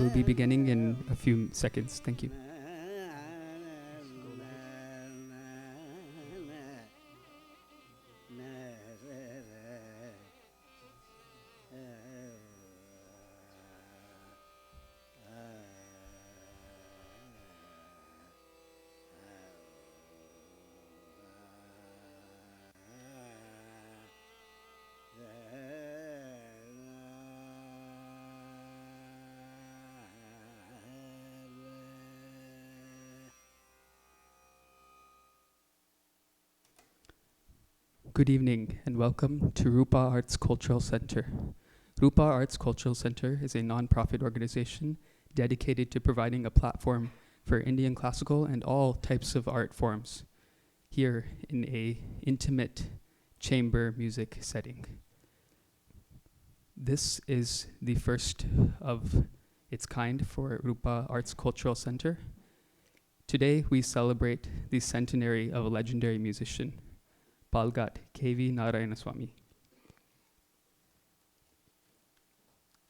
We'll be beginning in a few seconds. Thank you. Good evening and welcome to Rupa Arts Cultural Center. Rupa Arts Cultural Center is a non-profit organization dedicated to providing a platform for Indian classical and all types of art forms here in a intimate chamber music setting. This is the first of its kind for Rupa Arts Cultural Center. Today we celebrate the centenary of a legendary musician, Palgat KV Narayanaswamy.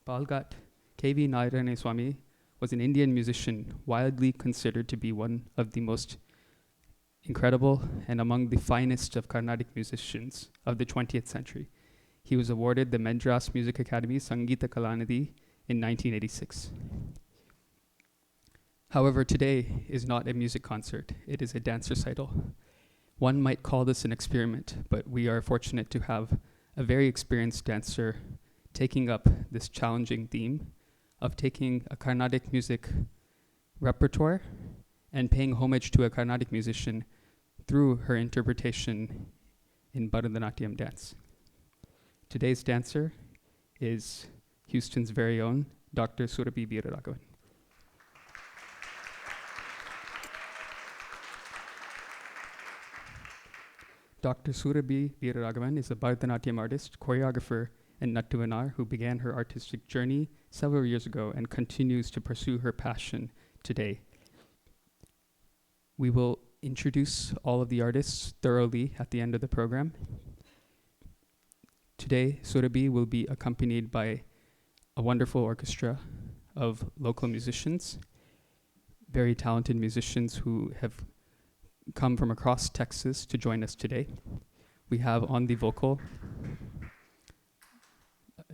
Palgat KV Narayanaswamy was an Indian musician widely considered to be one of the most incredible and among the finest of Carnatic musicians of the 20th century. He was awarded the Madras Music Academy Sangeeta Kalanidhi in 1986. However, today is not a music concert, it is a dance recital. One might call this an experiment, but we are fortunate to have a very experienced dancer taking up this challenging theme of taking a Carnatic music repertoire and paying homage to a Carnatic musician through her interpretation in Bharatanatyam dance. Today's dancer is Houston's very own Dr. Surabi Veeraragavan. Dr. Surabi Veeraragavan is a Bharatanatyam artist, choreographer, and Nattuvanar who began her artistic journey several years ago and continues to pursue her passion today. We will introduce all of the artists thoroughly at the end of the program. Today, Surabi will be accompanied by a wonderful orchestra of local musicians, very talented musicians who have come from across Texas to join us today. We have on the vocal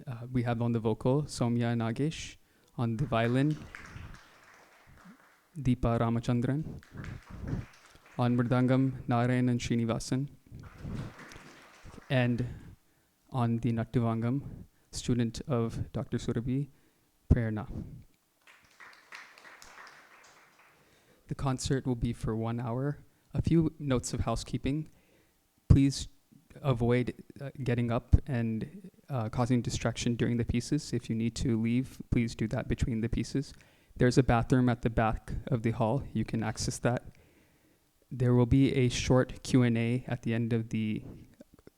Soumya Nagesh, on the violin Deepa Ramachandran, on mridangam Narayanan Srinivasan, and on the Nattuvangam, student of Dr. Surabi, Prerna. The concert will be for 1 hour. A few notes of housekeeping. Please avoid getting up and causing distraction during the pieces. If you need to leave, please do that between the pieces. There's a bathroom at the back of the hall. You can access that. There will be a short Q&A at the end of the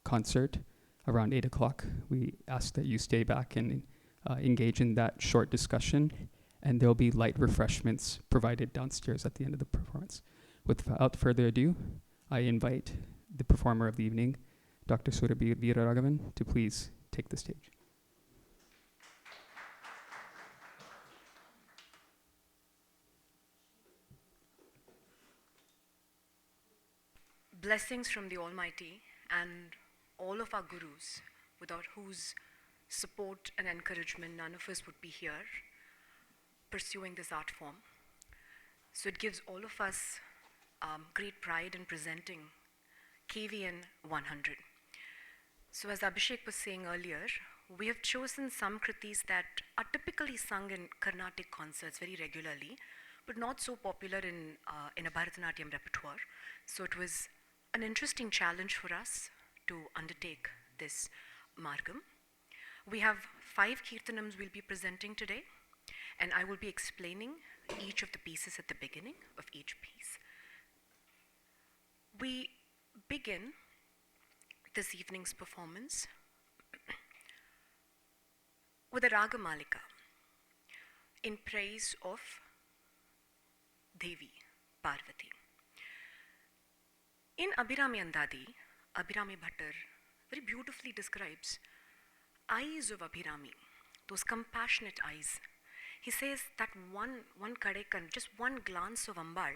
concert around 8 o'clock. We ask that you stay back and engage in that short discussion. And there will be light refreshments provided downstairs at the end of the performance. Without further ado, I invite the performer of the evening, Dr. Surabi Veeraragavan, to please take the stage. Blessings from the Almighty and all of our gurus, without whose support and encouragement none of us would be here pursuing this art form. So it gives all of us great pride in presenting KVN 100. So as Abhishek was saying earlier, we have chosen some kritis that are typically sung in Carnatic concerts very regularly, but not so popular in a Bharatanatyam repertoire. So it was an interesting challenge for us to undertake this margam. We have 5 kirtanams we'll be presenting today, and I will be explaining each of the pieces at the beginning of each piece. We begin this evening's performance with a Raga Malika in praise of Devi, Parvati. In Abhirami Andadi, Abhirami Bhattar very beautifully describes eyes of Abhirami, those compassionate eyes. he says that one kadekan, just one glance of Ambal,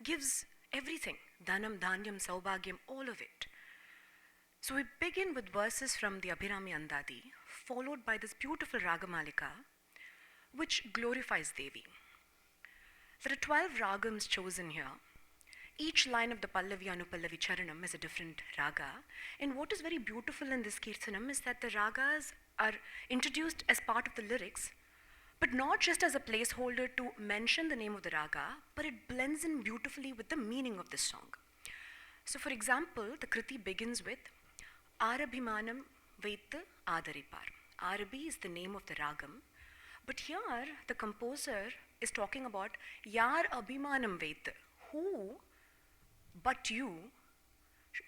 gives everything, dhanam, dhanyam, saubhagyam, all of it. So we begin with verses from the Abhirami Andadi, followed by this beautiful Ragamalika, which glorifies Devi. There are 12 ragams chosen here. Each line of the Pallavi, Anupallavi, Charanam is a different raga. And what is very beautiful in this Kirtanam is that the ragas are introduced as part of the lyrics, but not just as a placeholder to mention the name of the raga, but it blends in beautifully with the meaning of this song. So for example, the Kriti begins with Arabhimanam Vait Adaripar. Arabi is the name of the ragam, but here the composer is talking about Yar Abhimanam Vait, who but you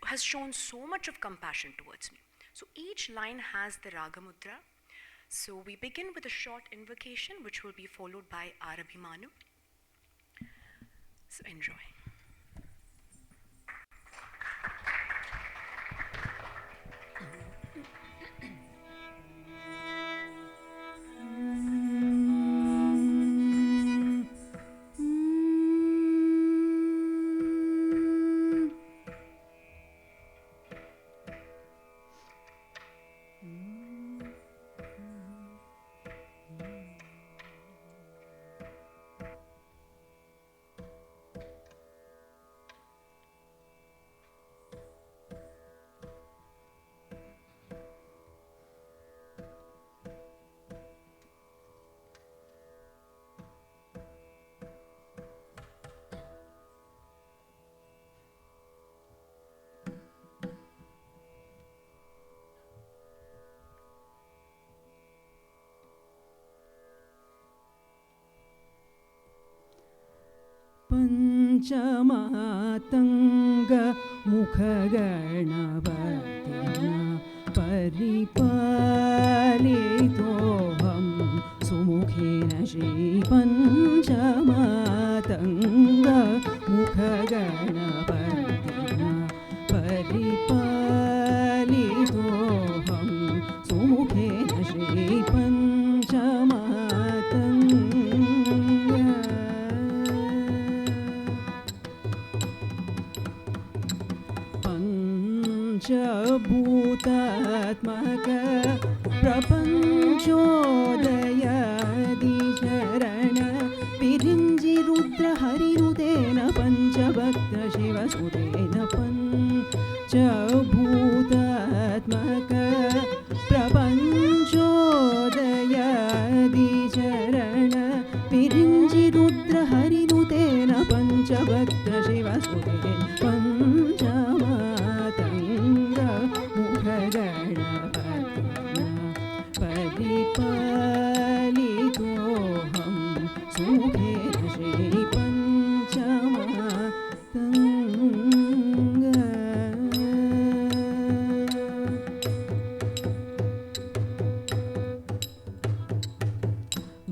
has shown so much of compassion towards me. So each line has the Ragamudra. So we begin with a short invocation, which will be followed by Arabhimanu. So enjoy. Panchamatanga Mukhaganavatina Paripalitoham Sumukhena Shri Panchamatanga Mukhaganavatina Paripalitoham Sumukhena Shri Panchamatanga Pancha-bhutatmaka prapanchodayadi-charana Virinji Rudra Harirudena Panchabhakta Shiva Sudena Pancha-bhutatmaka prapanchodayadi-charana Virinji Rudra Harirudena Panchabhakta Shiva Sudena Panchamatanga Mukhaganavatina Paripalitoham Sumukhena Shri Panchamatanga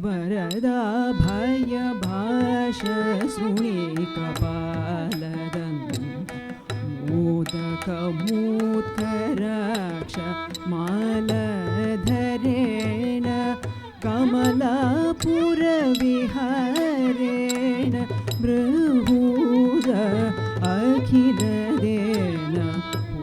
Varada Bhaya Bhasha Suni Kapaladam Mudaka Mudkaraksha Maladharena Kamalapura Viharena Brhuda Akhiladena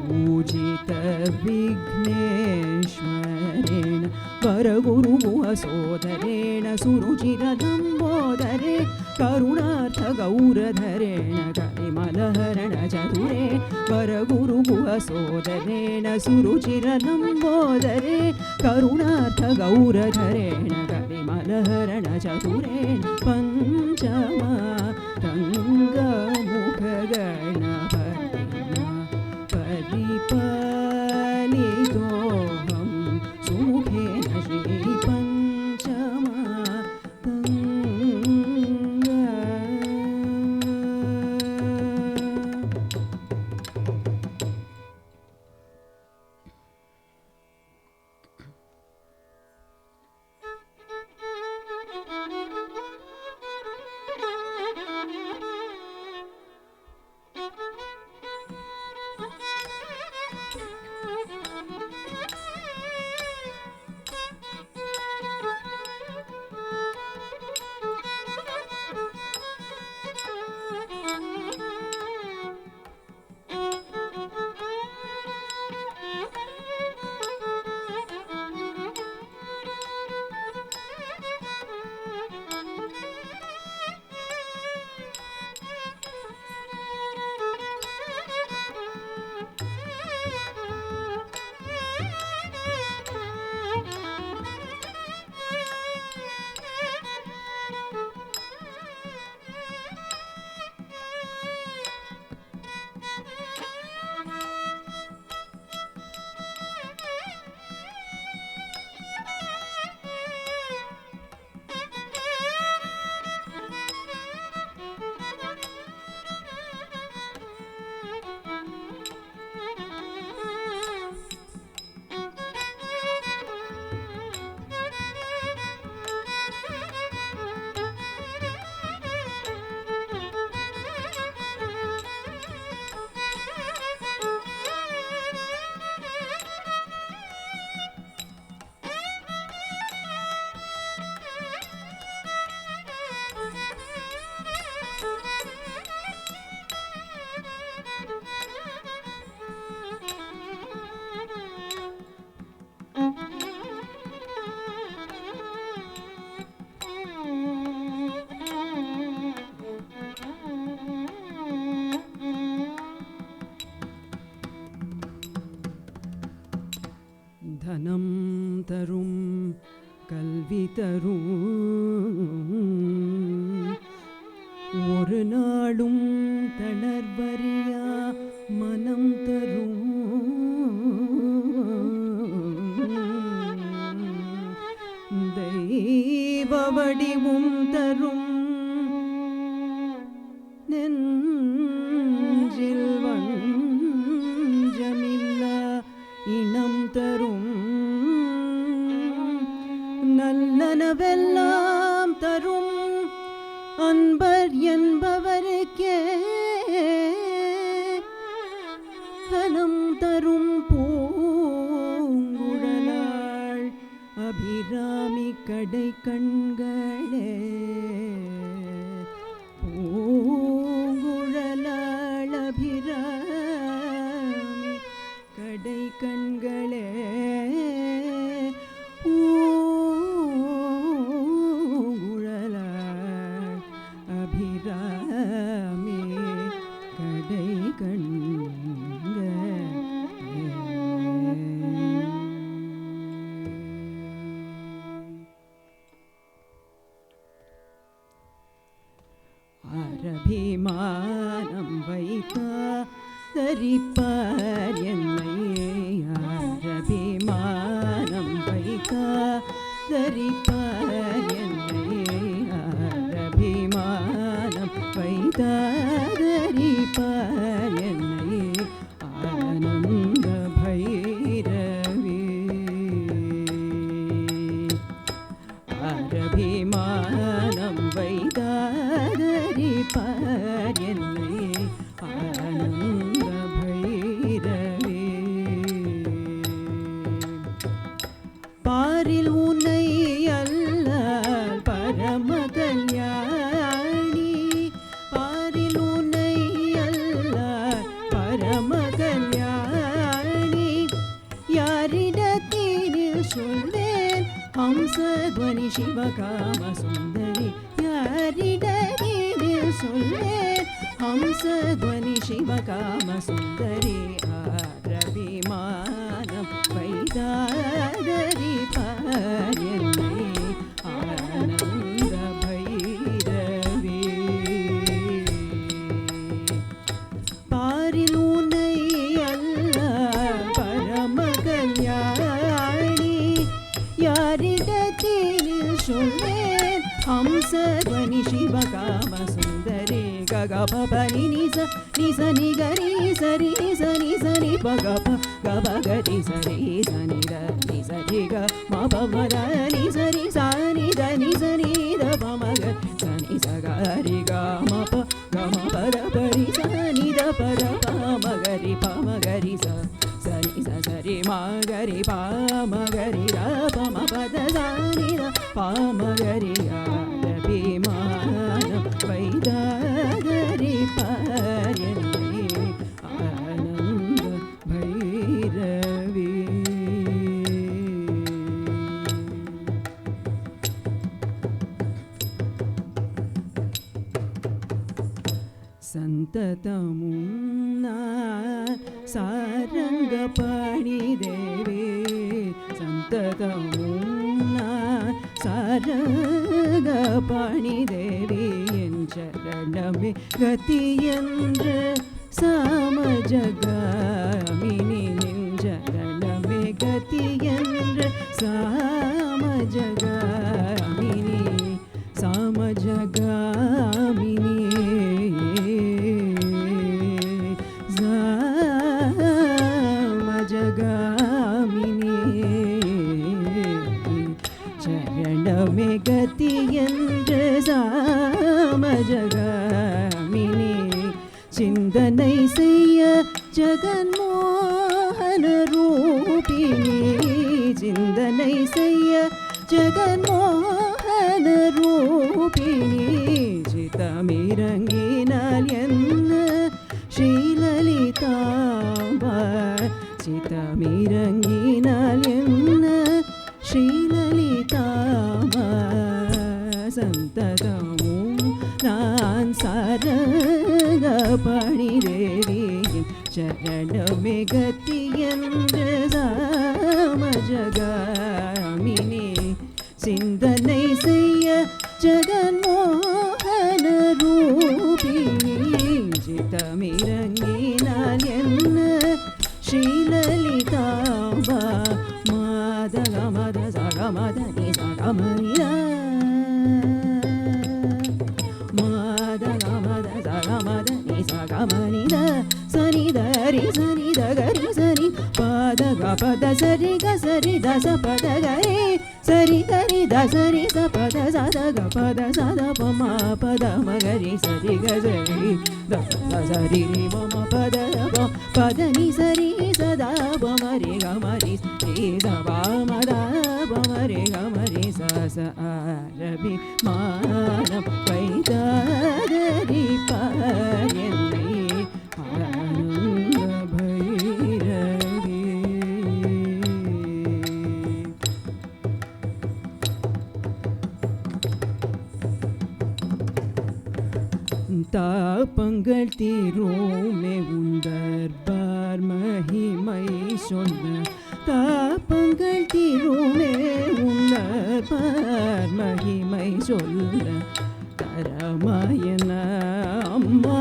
Pujita Vigneshwarena Varaguru Muhasodarena Suruchira Dambodare Karunartha Gauradharena Karimalaharana Chature Varaguru Muhasodarena Suruchira Dambodare Karunartha Gauradharena Karimalaharana Chature Panchamatanga Mukhaganavatina Paripalitoham Sumukhena Shri Panchamatanga தனம் தரும் கல்வி தரும் ஒரு நாளும் தளர்வறியா மனம் தரும் தெய்வ வடிவும் தரும் நெஞ்சில் வஞ்சமில்லா இனம் தரும் நல்லனவெல்லாம் தரும் அன்பர் என்பவருக்கே கனம் தரும் பூங்குழலாள் அபிராமி கடை கண்களே பூங்குழலாள் அபிராமி கடை கண்களே பூங்குழலாள் அபிராமி கடை கண்களே. அரபிமானம் வைத்தா தரிப்பார் என்னை அரபிமானம் வைத்தா தரிப்பார் என்னை அரபிமானம் வைத்தா தரிப்பார் என்னை ஆனந்த பைரவி அரபிமானம் வைத்தா தரிப்பார் என்னை ஆனந்த பைரவி பாரில் உன்னை அல்ல பரம கல்யாணி பாரில் உன்னை அல்ல பரம கல்யாணி யாரிடத்தில் சொல்வேன் ஹம்சத்வனி சிவகாம சுந்தரி யாரிடத்தில் சொல்வேன் ஹம்சத்வனி சிவகாம சுந்தரி அரபிமானம் வைதாதரி பார் என்னை ஆனந்த பைரவி பாரில் உன்னை அல்ல பரம கல்யாணி யாரிடத்தில் சொல்வேன் ஹம்சத்வனி சிவகாம சுந்தரி ககபபனி நிச நிச நிகரி சரி சனி சனி பகப கபகரி சரி சனி த நிசரி க மபமர நிசரி சனி த நிசரி த பமக சனி சகரி க மப கம பர பரி சனி த பர பமகரி பமகரி ச சனி ச சரி மகரி பமகரி ர பம பத சனி த பமகரி அரபிமானம் வைதாதரி பார் என்னை ஆனந்த பைரவி சந்ததமும் நான் சாரங்க பாணி தேவி சந்ததமும் நான் சாரங்க பாணி தேவி என் சரணமே கதி என்று சாமஜகாமினி நின் சரணமே கதி என்று சாமஜகாமினி சாமஜகாமினி சரணமே கதி என்று சாமஜகாமினி சிந்தனை செய்ய ஜகன்மோகன ரூபிணி சிந்தனை செய்ய ஜகன்மோகன ரூபிணி சித்தமிரங்கினால் என்ன ஸ்ரீலலிதாம்பாள் சித்தமிரங்கினால் என்ன ஸ்ரீலலிதாம்பாள் சந்ததமும் நான் சாரங்க பாணி தேவியின் சரணமே கதி என்று சாமஜகாமினி tamba mada gamada sagamada ni sagamida mada gamada sagamada ni sagamanida sanida ri sanida gari sani pada gapada sari ga sari dasa pada gari sari gari dasari sa pada sada gapada sada pama pada magari sari ga sari dasa sari ri mama pada pa pada ni sari sada pama ri ga mari ri sa pa ma da pama ri ga mari sa sa arabi manam vaida ri pa yenni ananda bhairavi தாபங்கள் தீருமே உந்தர்பார் மகிமை சொல்ல தாபங்கள் தீருமே உந்தர்பார் மகிமை சொல்ல தரமாயன அம்மா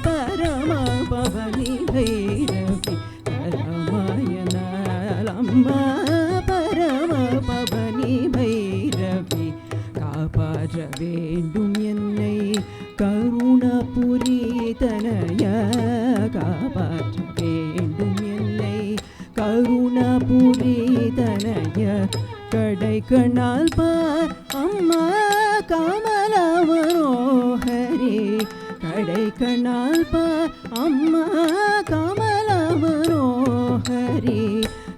பரம பவனி பைரவி தரமாயன அம்மா பரம பவனி பைரவி காப்பாற்ற வேண்டும் என்னை கருணபுரி தனய காப்பாற்ற வேண்டும் என்னை கருணபுரி தனய கடை கண்ணால் பார் அம்மா கமல மனோஹரி கடை கண்ணால் பார் அம்மா கமல மனோஹரி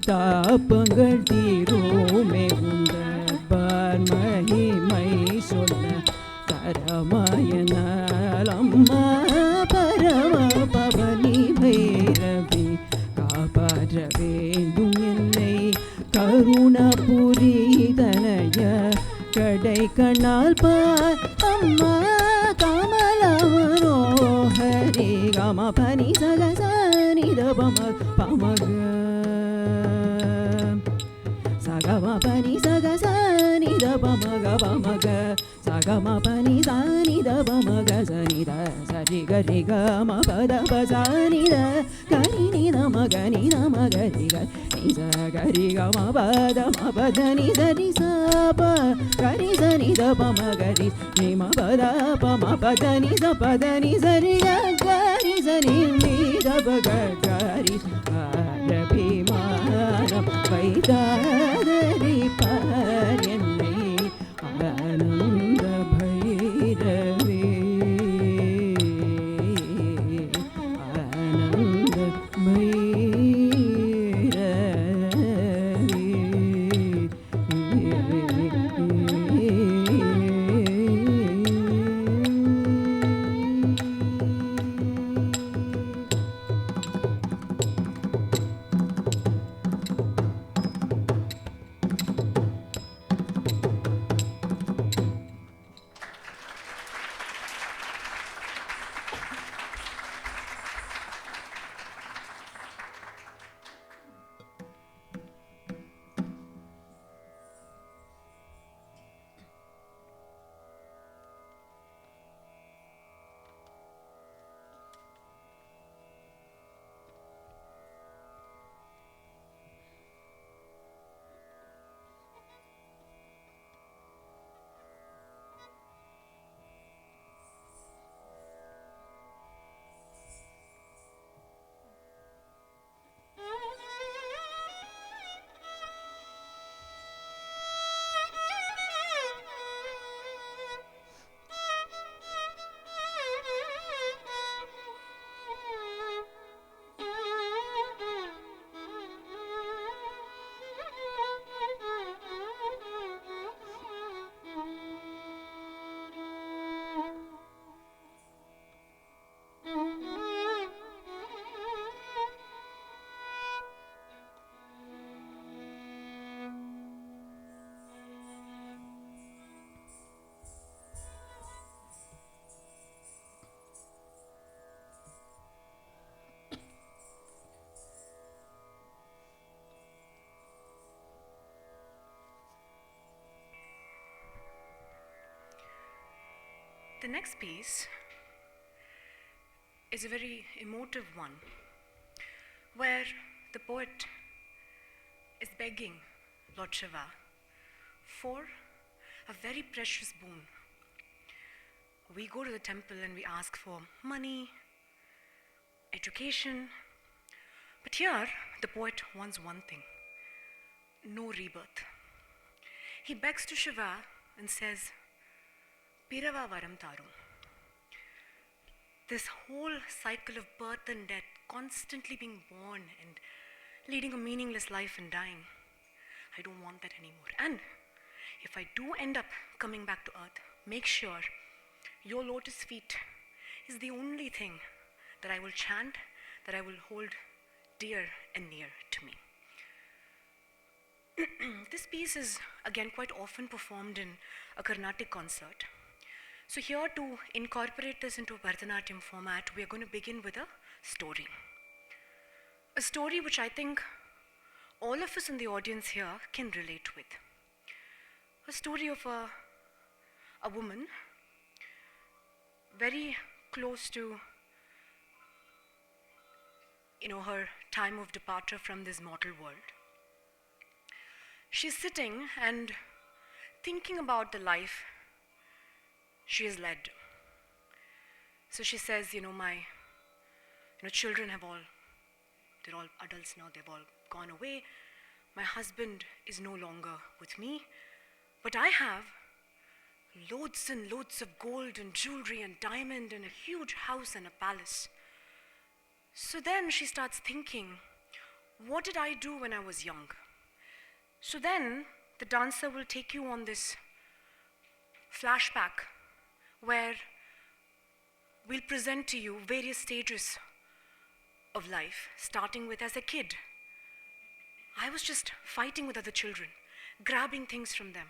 தாபங்கள் தீரோமே உந்தர்பார் மகிமை சொல்ல தரமாயனால் அம்மா பரம பவனி பைரவி காப்பாற்ற வேண்டும் என்னை கருணபுரி தனய கடை கண்ணால் பார் அம்மா கமல மனோஹரி கம பனி சகசனி தபம பமக சகம பனி சகசனி தபமக பமக சகம பனி சானி தபமக சனி த சரி கரி கம பத பசானி த கரி நி நம கனி நம கரி கரி ச கரி கம பத ம பத நி சரி ச ப கரி சனி தபம கரி நி ம பத ப ம பத நி ச பத நி சரி க கரி சனி நி தப க கரி அரபி மானம் வைதாதரி பார் என்னை ஆனந்த பைரவி ஆனந்த The next piece is a very emotive one, where the poet begging Lord Shiva for a very precious boon. We go to the temple and we ask for money, education. But here, the poet wants one thing: no rebirth. He begs to Shiva and says, Pirava varam tarum. This whole cycle of birth and death, constantly being born and leading a meaningless life and dying, I don't want that anymore. And if I do end up coming back to earth, make sure your lotus feet is the only thing that I will chant, that I will hold dear and near to me. This piece is again quite often performed in a Carnatic concert. So here, to incorporate this into a Bharatanatyam format, we are going to begin with a story. A story which I think all of us in the audience here can relate with. A story of a woman very close to her time of departure from this mortal world. She's sitting and thinking about the life she has led. So she says, my children they're all adults now, they've all gone away. My husband is no longer with me, but I have loads and loads of gold and jewelry and diamond and a huge house and a palace. So then she starts thinking, what did I do when I was young? So then the dancer will take you on this flashback where we'll present to you various stages of life, starting with as a kid. I was just fighting with other children, grabbing things from them.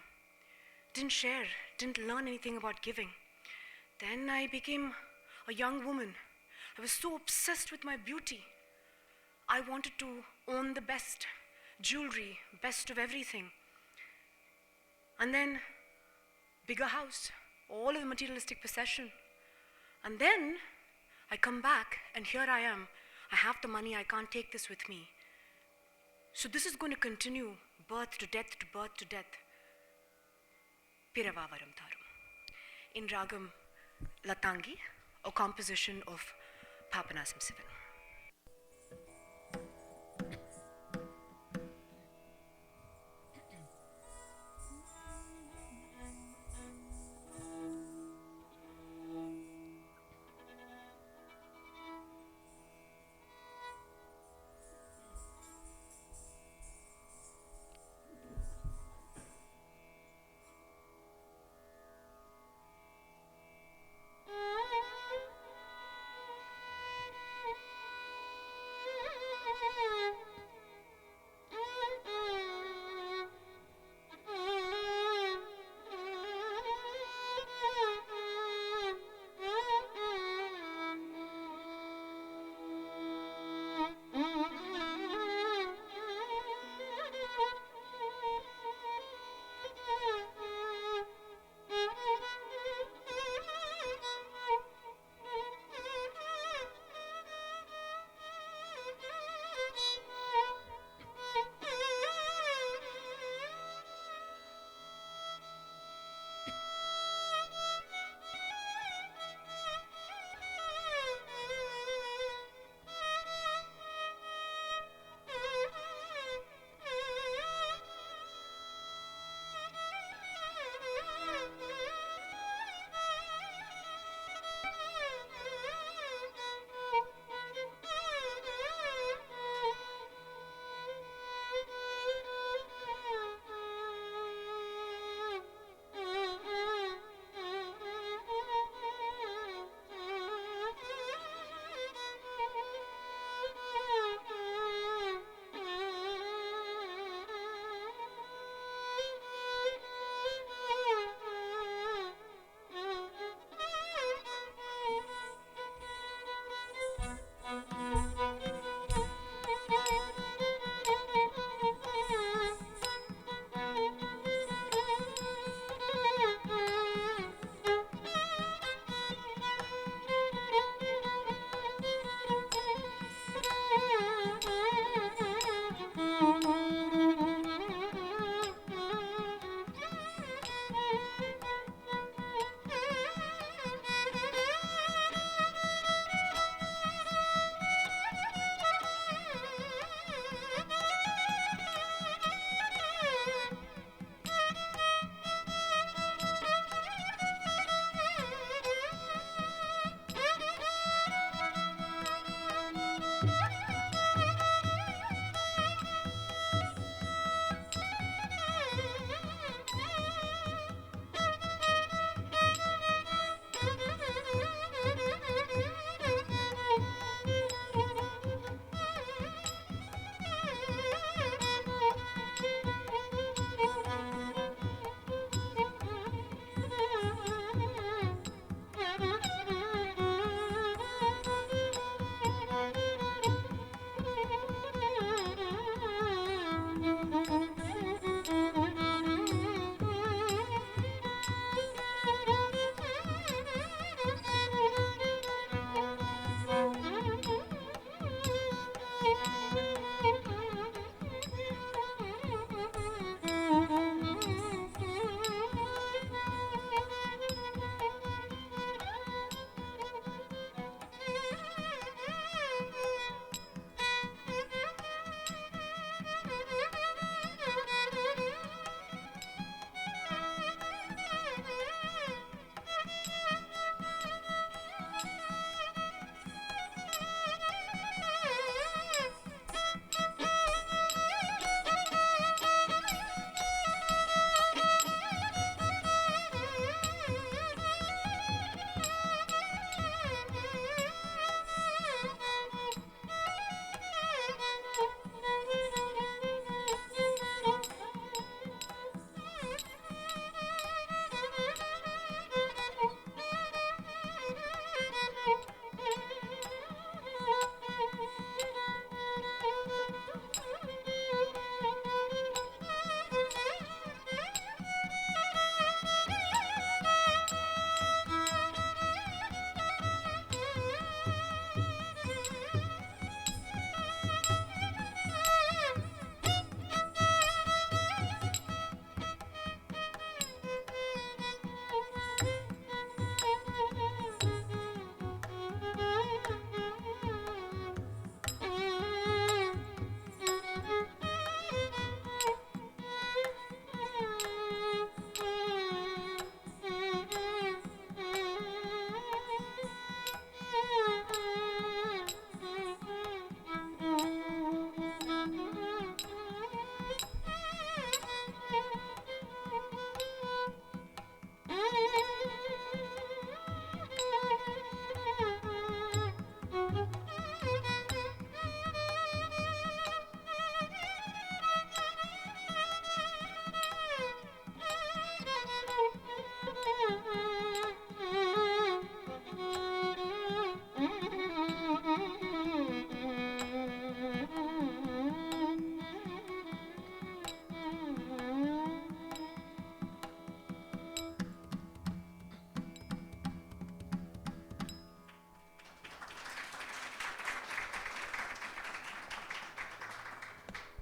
Didn't share, didn't learn anything about giving. Then I became a young woman. I was so obsessed with my beauty. I wanted to own the best jewelry, best of everything. And then, bigger house, all of the materialistic possession. And then, I come back and here I am. I have the money, I can't take this with me. So this is going to continue, birth to death to birth to death. Pirava varam tarum. In Ragam Latangi, a composition of Papanasam Sivan.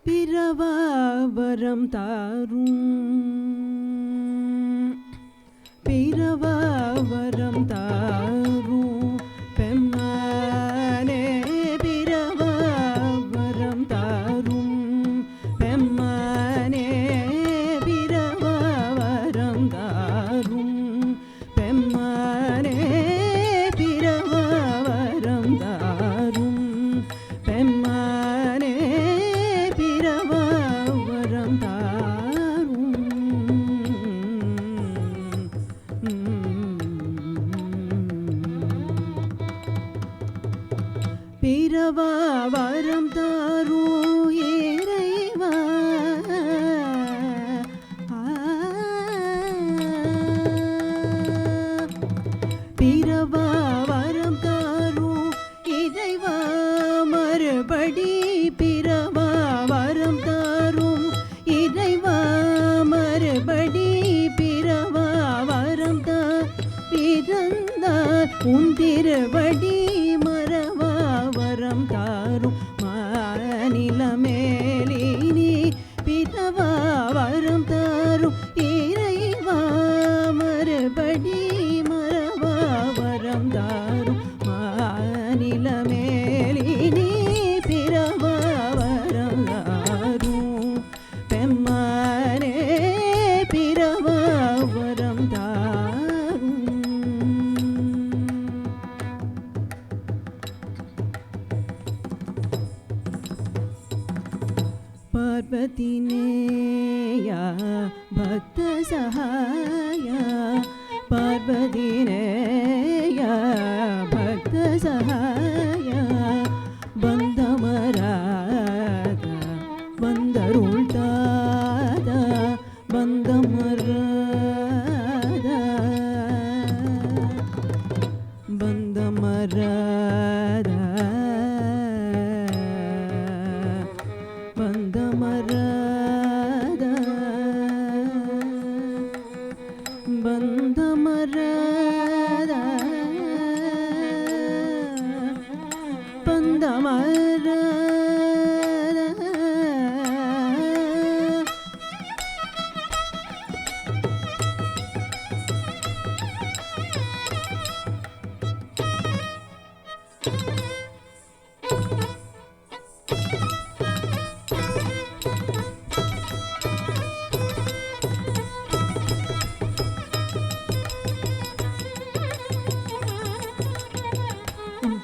பிறவாவரம் தாரும் பிறவாவரம் தாரும் பெம்மானே பிறவாவரம் தாரும் பெம்மானே பிறவாவரம் தாரும் பெம்மானே பிறவாவரம் தாரும் பெம்மானே பிறவாவரம் தாரும் பிறவாவரம் தாரும் இறைவா பிறவாவரம் தாரும் இறைவா மறுபடி பிறவாவரம் தாரும் இறைவா மறுபடி பிறவாவரம் பிறந்தார் உன் திருவடி மறவாவரம் தாரும் மாநிலமேலினி பிறவாவரம் தாரும் இறைவா மறுபடி மறவாவரம் தாரும் மாநிலமேலினி பிறவாவரம் தாரும் பெம்மானே பிறவாவரம் தாரும் பார்வதி நேயா பக்த சகாயா பார்வதி நேயா பக்த சகாயா பந்தமராத வந்தருள் தாதா பந்தமராத பந்தமராத பந்தமராத பந்தமராத பந்தமராத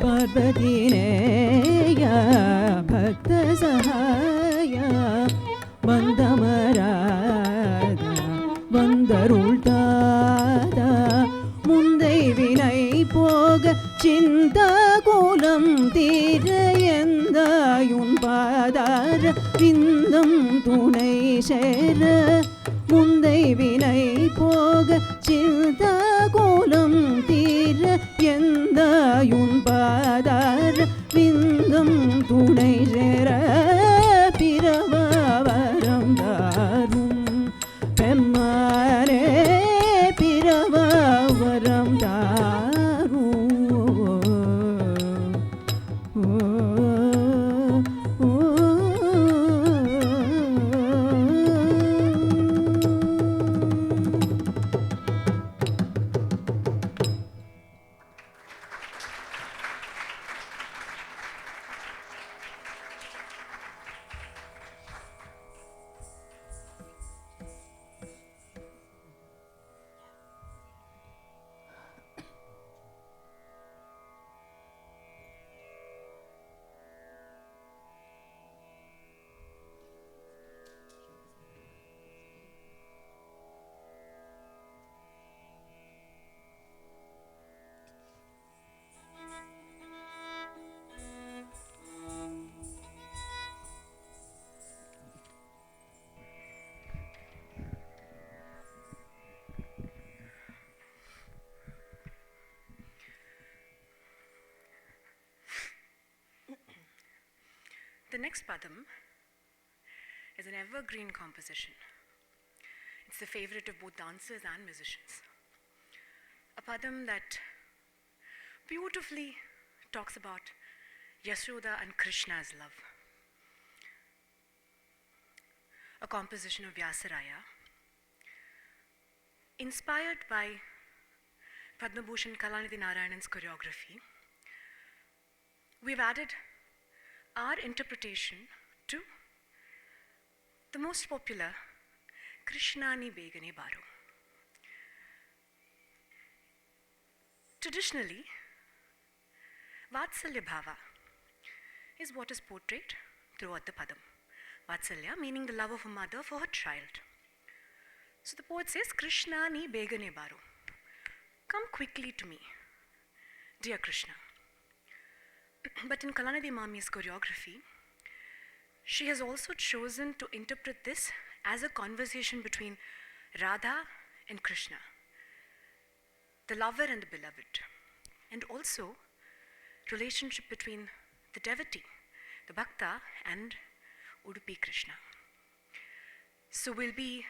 பார்வதி நேயா பக்த சகாயா பந்தமராத வந்தருள் தாதா முந்தை வினை போக சிந்தா கோலம் தீர எந்தாயுன் பாதார விந்தம் துணை சேர முந்தை வினை போக சிந்தா கோலம் தீர எந்தாயுன் பாதார விந்தம் துணை சேர பிறவாவரம் தாரும் பெம்மானே பிறவாவரம் தாரும் The next padam is an evergreen composition. It's the favorite of both dancers and musicians. A padam that beautifully talks about Yashoda and Krishna's love. a composition of Vyasaraya, inspired by Padma Bhushan Kalanidhi Narayanan's choreography. We've added our interpretation to the most popular Krishnani Begane Baro. Traditionally, Vatsalya Bhava is what is portrayed throughout the Padam. Vatsalya meaning the love of a mother for her child. So the poet says, Krishnani Begane Baro. Come quickly to me, dear Krishna. But in Kalanidhi Mami's choreography, she has also chosen to interpret this as a conversation between Radha and Krishna, the lover and the beloved, and also relationship between the devotee, the bhakta, and Udupi Krishna. So we'll be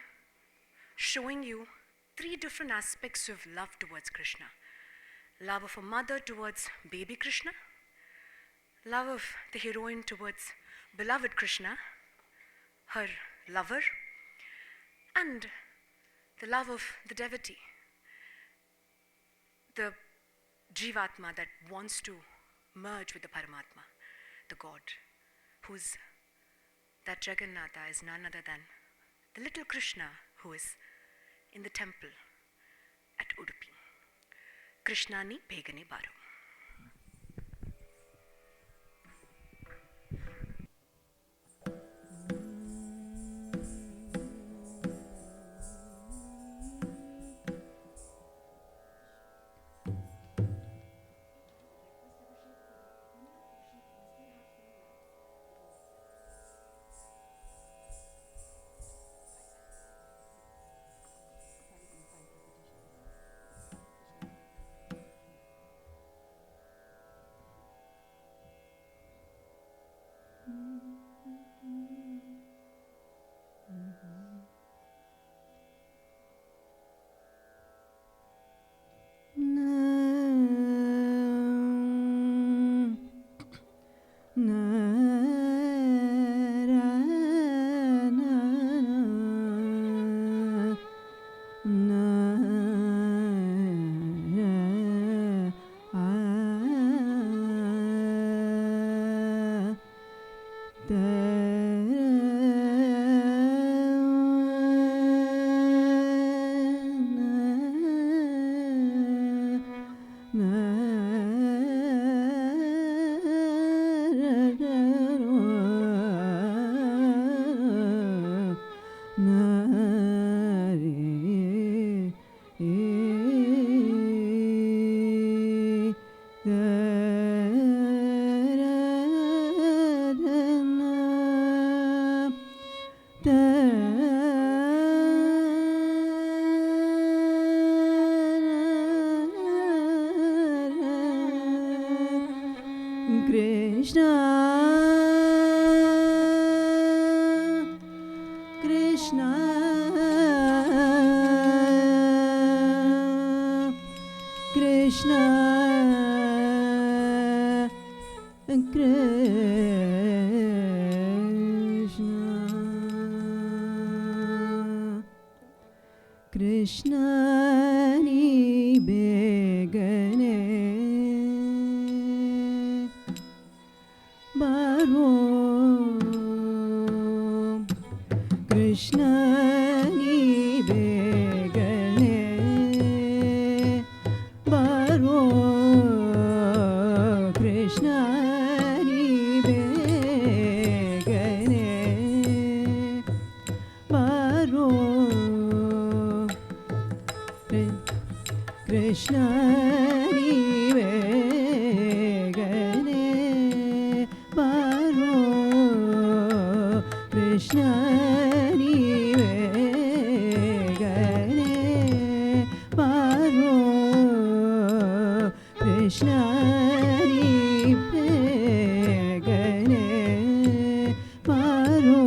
showing you 3 different aspects of love towards Krishna. Love of a mother towards baby Krishna, love of the heroine towards beloved Krishna, her lover, and the love of the devotee, the Jivatma that wants to merge with the Paramatma, the God, that Jagannatha is none other than the little Krishna who is in the temple at Udupi. Krishnani Begane Baro. Krishnani Begane Baro. Krishnani Begane Baro. Krishnani Begane Baro. Krishnani Begane Baro. Krishnani Begane Baro. Krishnani Begane Baro.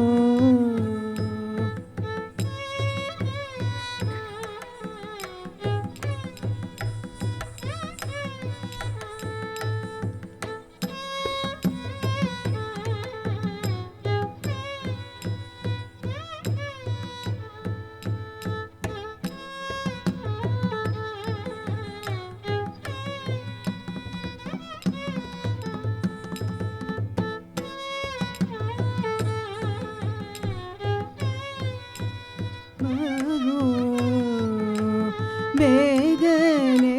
ಬೇಗನೆ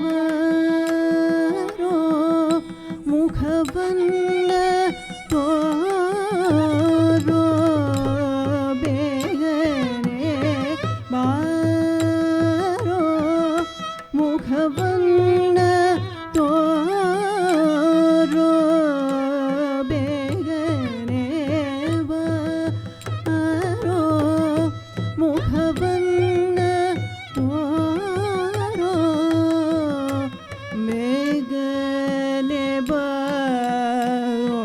ಬಾರೋ ಮುಖವನ್ನ ತೋರೋ ಬೇಗನೆ ಬಾರೋ ಮುಖವನ್ನ ತೋರೋ ಬೇಗನೆ ಬಾರೋ ಮುಖವನ್ನ ತೋರೋ ಬೇಗನೆ ಬಾರೋ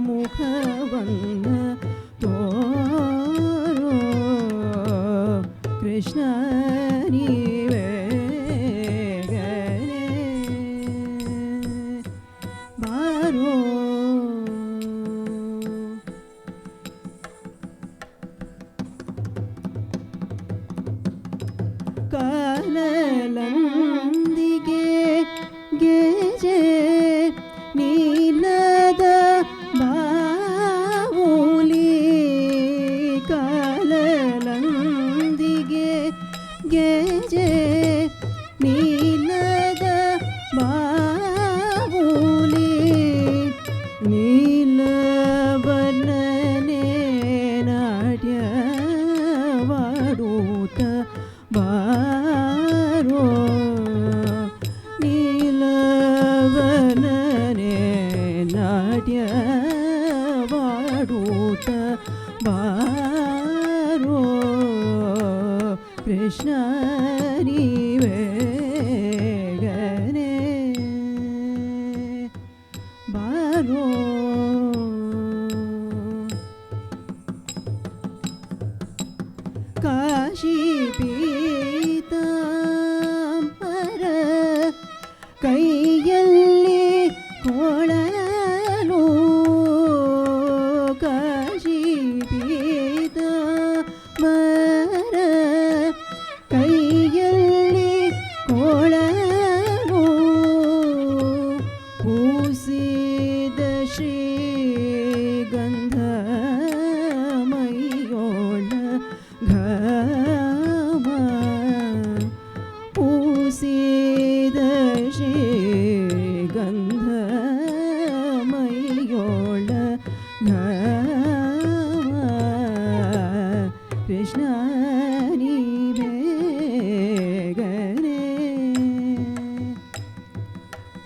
ಮುಖವನ್ನ ತೋರೋ ಕೃಷ್ಣ ನೀವೇ ಬಾರೋ ಕಾಲಲಂದಿಗೆ ಗೆಜೆ ನೀಲದ ಬಾವುಲಿ ಕಾಲಲಂದಿಗೆ ಗೆಜೆ ನೀಲದ ಬಾವುಲಿ ನೀಲವರ್ಣನೆ ನಾಟ್ಯವಾಡೂತ ಬಾರೋ ನೀಲವರ್ಣನೆ ನಾಟ್ಯವಾಡೂತ ಬಾರೋ ಕೃಷ್ಣ ನೀವೇ ಗನೆ ಬಾರೋ ಕಾಶಿ ಪೀತಾಂಬರ ಕೈಯಲ್ಲಿ ಕೊಳಲು ಕಾಶಿ ಪೀತಾಂಬರ ಕೈಯಲ್ಲಿ ಕೊಳಲು ಪೂಸಿದ ಶ್ರೀಗಂಧ ಮೈಯೋಳ ಘಮ ಪೂಸಿದ ಶ್ರೀಗಂಧ ಮೈಯೋಳ ಘಮ ಕೃಷ್ಣ ನೀವೇ ಗನೆ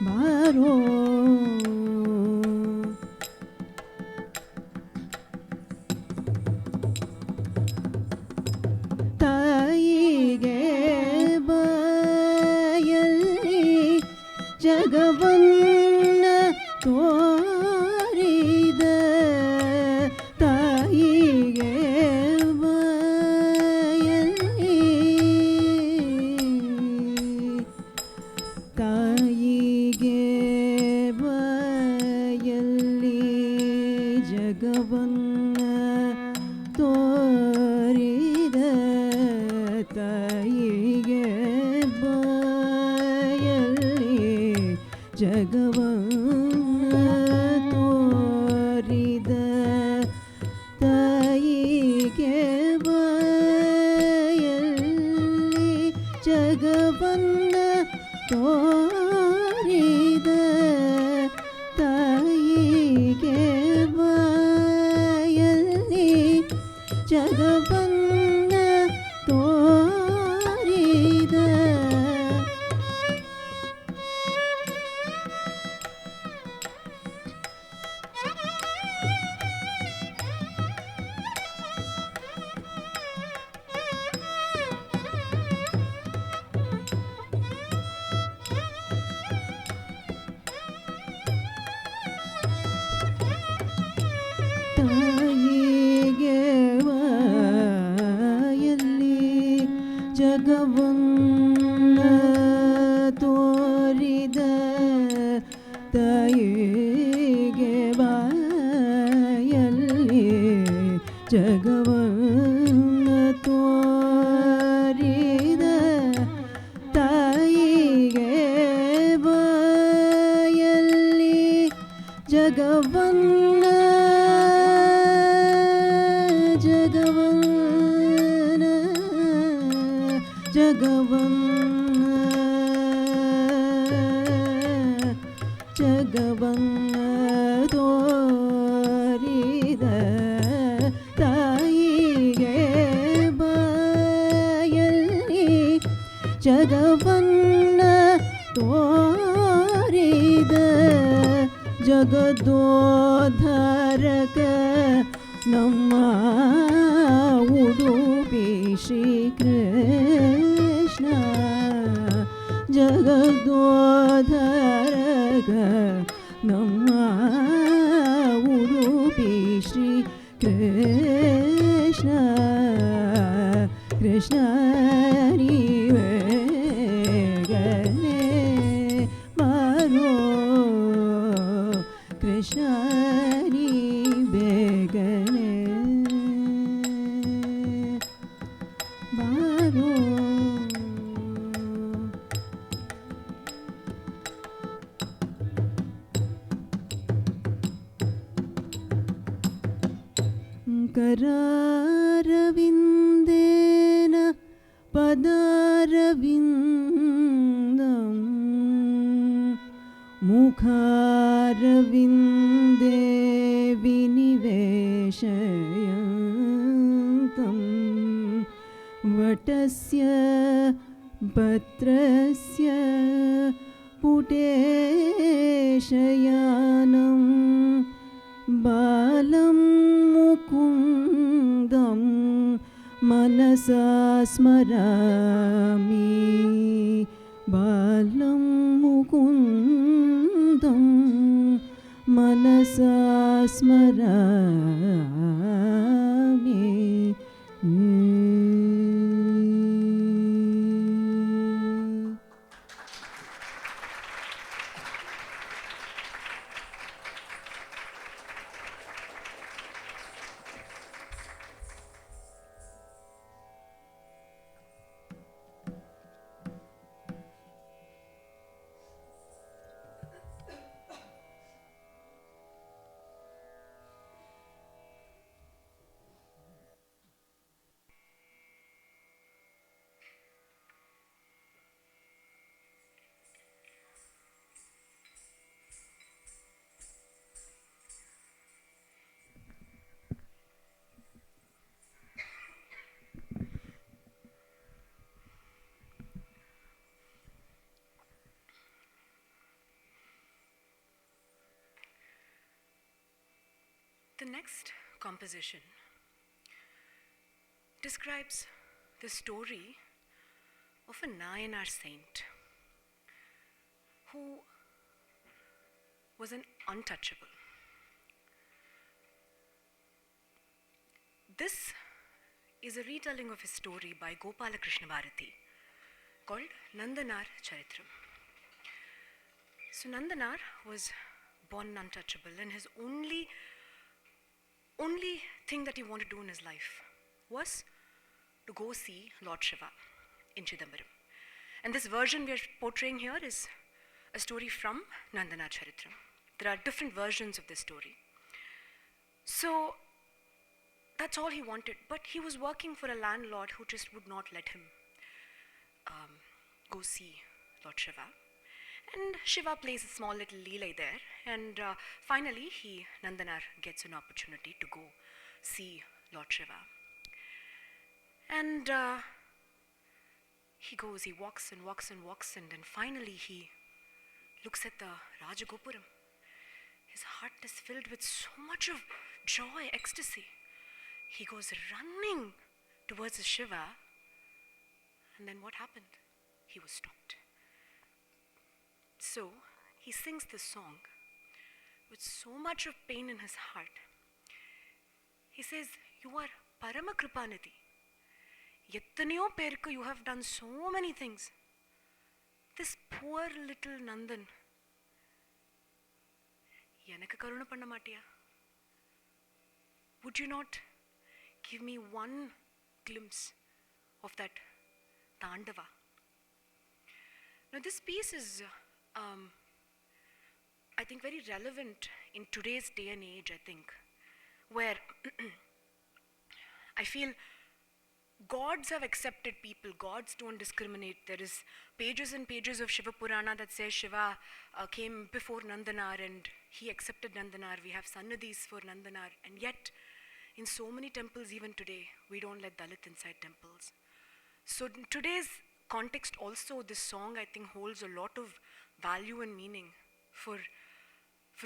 ಬಾರೋ ತಾಯಿಗೆ ಬಾಯಲ್ಲಿ ಜಗವನ್ನ ತೋರಿದ ತಾಯಿಗೆ ಬಾಯಲ್ಲಿ ತಾಯಿಗೆ ಬಾಯಲ್ಲಿ ಜಗವನ್ನ ತೋರಿದ ತಾಯಿಗೆ ಬಾಯಲ್ಲಿ ಜಗವನ್ನ ತೋರಿದ ತಾಯಿಗೆ ಬಾಯಲ್ಲಿ ಜಗವನ್ನ ತೋರಿದ ತಾಯಿಗೆ ಬಾಯಲ್ಲಿ ಜಗವನ್ನ ತೋರಿದ ತಾಯಿಗೆ ಬಾಯಲ್ಲಿ ಜಗವನ್ನ ತೋರಿದ ತಾಯಿಗೆ ಬಾಯಲ್ಲಿ ಜಗವನ್ನ ತೋರಿದ ತಾಯಿಗೆ ಬಾಯಲ್ಲಿ ಜಗವನ್ನ ಜಗವನ್ನ ತೋರಿದ ತಾಯಿಗೆ ಬಾಯಲ್ಲಿ ಜಗವನ್ನ ತೋರಿದ ಜಗದೋದ್ಧಾರಕ ನಮ್ಮ ಉಡುಪಿ ಶ್ರೀಕೃಷ್ಣ ಜಗದೋದ್ಧಾರಕ ನಮ್ಮ ಉಡುಪಿ ಶ್ರೀ ಕೃಷ್ಣ ಕೃಷ್ಣ ನೀವೇಗನೆ ಬಾರೋ ಕೃಷ್ಣ ನೀ ಬೇಗನೆ ಬಾರೋ करारविन्देन पदारविन्दं मुखारविन्दे विनिवेशयन्तं वटस्य पत्रस्य पुटेशयानं बालं मुकुन्दं मनसा स्मरामि बालं मुकुन्दं मनसा स्मरामि The next composition describes the story of a Nayanar saint who was an untouchable. This is a retelling of his story by Gopala Krishna Bharati called Nandanar Charitram. So Nandanar was born untouchable, and his only thing that he wanted to do in his life was to go see Lord Shiva in Chidambaram. And this version we are portraying here is a story from Nandana Charitram. There are different versions of this story. So that's all he wanted. But he was working for a landlord who just would not let him go see Lord Shiva. And Shiva plays a small little leela there, and finally Nandanar gets an opportunity to go see Lord Shiva. And he goes, he walks and walks and walks, and then finally he looks at the Rajagopuram. His heart is filled with so much of joy, ecstasy. He goes running towards the Shiva, and then what happened? He was stopped. So he sings this song with so much of pain in his heart. He says, "You are Parama Kripanidhi. Yettaniyo perku you have done so many things. This poor little Nandan, enakku karuna panna mattiya? Would you not give me one glimpse of that Tandava?" Now this piece is I think very relevant in today's day and age, I think, where I feel gods have accepted people. Gods don't discriminate. There is pages and pages of Shiva Purana that says Shiva came before Nandanar and he accepted Nandanar. We have sannadhis for Nandanar. And yet, in so many temples even today, we don't let Dalit inside temples. So in today's context also, this song I think holds a lot of value and meaning for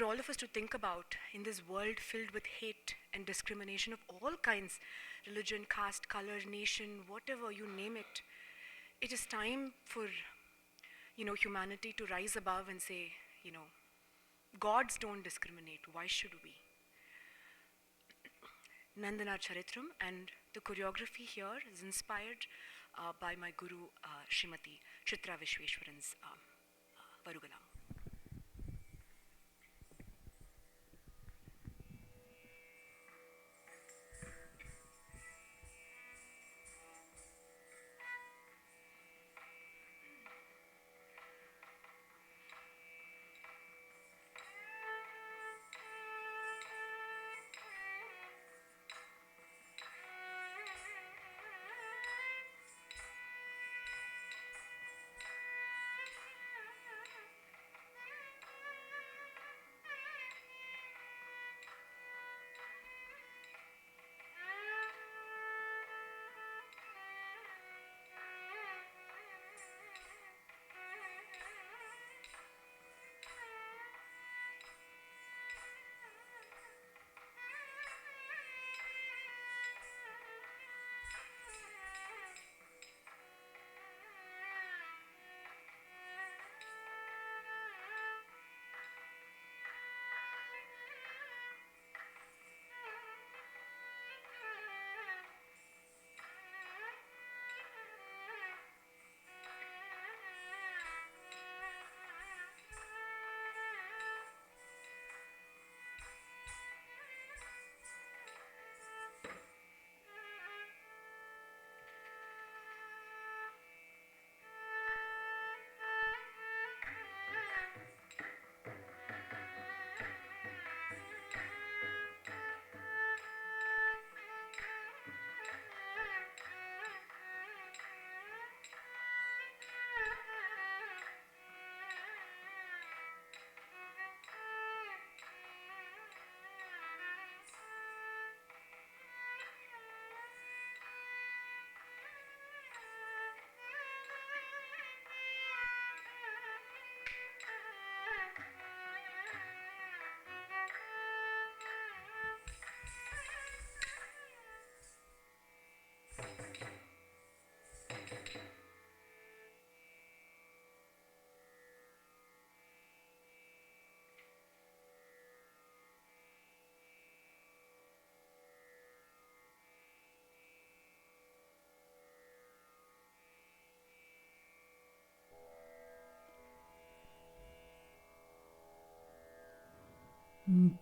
all of us to think about in this world filled with hate and discrimination of all kinds, religion, caste, color, nation, whatever, you name it. It is time for, humanity to rise above and say, gods don't discriminate, why should we? Nandanar Charitram, and the choreography here is inspired by my guru, Srimati Chitra Vishweshwaran's Varugalam.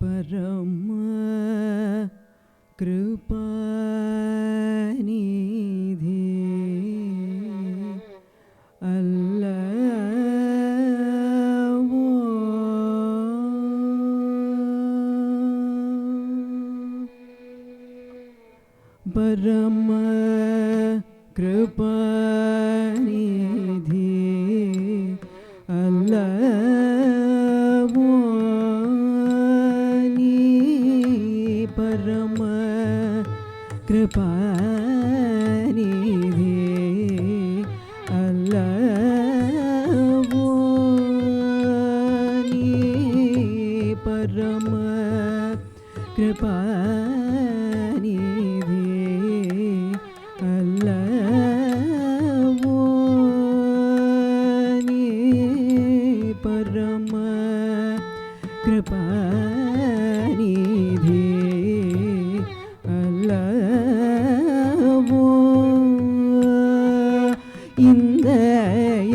परम कृपा निधि अल्लाह परम कृपा निधि अल्लाह परम कृपा निधि अल्लाह परम कृपा निधि अल्लाह परम कृपा இந்த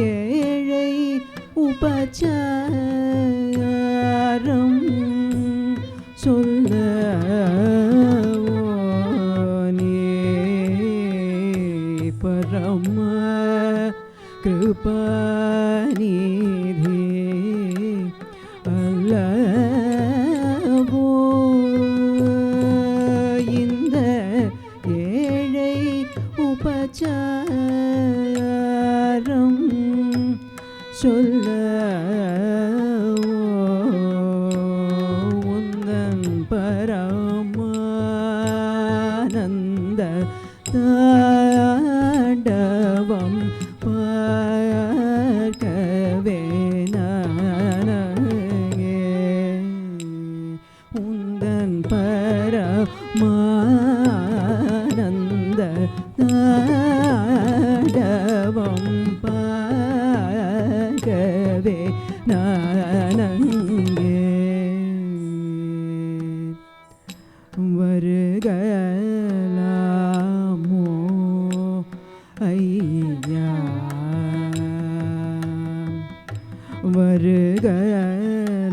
ஏழை உபச்சாரம் சொல்லவோனே பரம கிருபாநிதி அல்லவோ இந்த ஏழை உப சொல்ல உந்தன் பரமானந்த தாண்டவம் பார்க்கவே நானே உந்தன் பரமானந்த தாண்டவம் பார்க்கவே நானங்கே வருகலாமோ ஐயா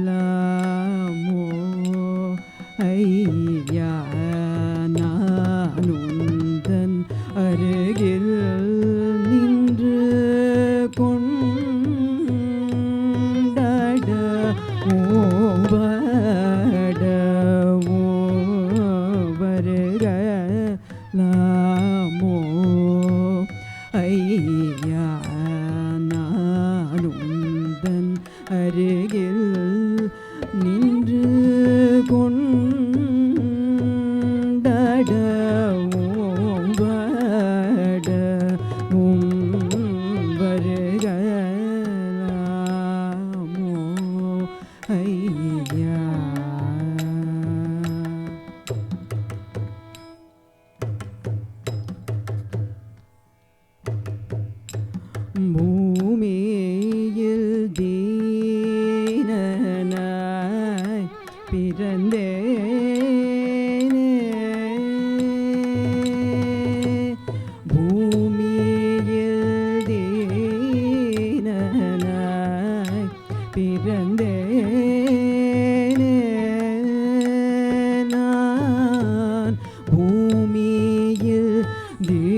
வருகலாமோ ஐயா நானுந்தன் அருகில் நின்று கொண்டாட ஓவடவோ வருகலாமோ ஐயா நானுந்தன் அருகில் நின்று கொண்டாட ஓவடவும் வருகலாமோ ஐயா பூமியில் தீனனாய் பிறந்தேனே பூமியில் தீனனாய் பிறந்தேனே நான் பூமியில் தீனனாய்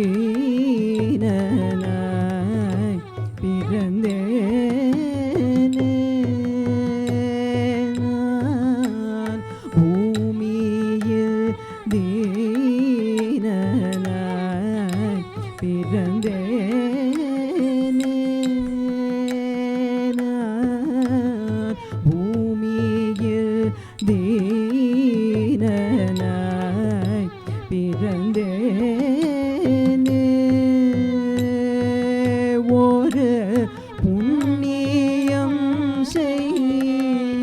பிறந்தேனே நான் பூமியில் தீனனாய் பிறந்தேனே நான் பூமியில் தீனனாய் பிறந்தேனே ஒரு புண்ணியம் செய்யாமல்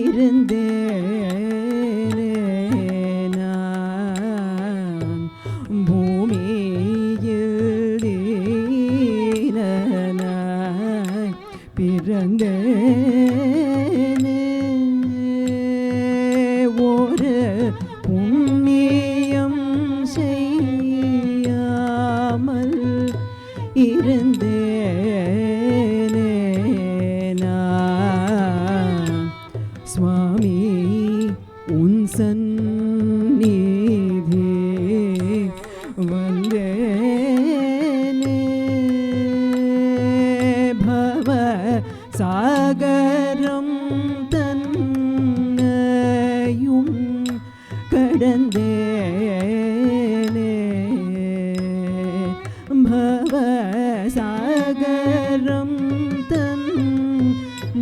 இருந்தேனே நான் பூமியில் தீனனாய் பிறந்தேனே ஒரு புண்ணியம் செய்யாமல் இருந்தேனே நான் சுவாமி உன் சந்நிதி வந்தேனே பவ சாகரம் தன்னையும் கடந்தேனே பவ சாகரம் தன்னையும்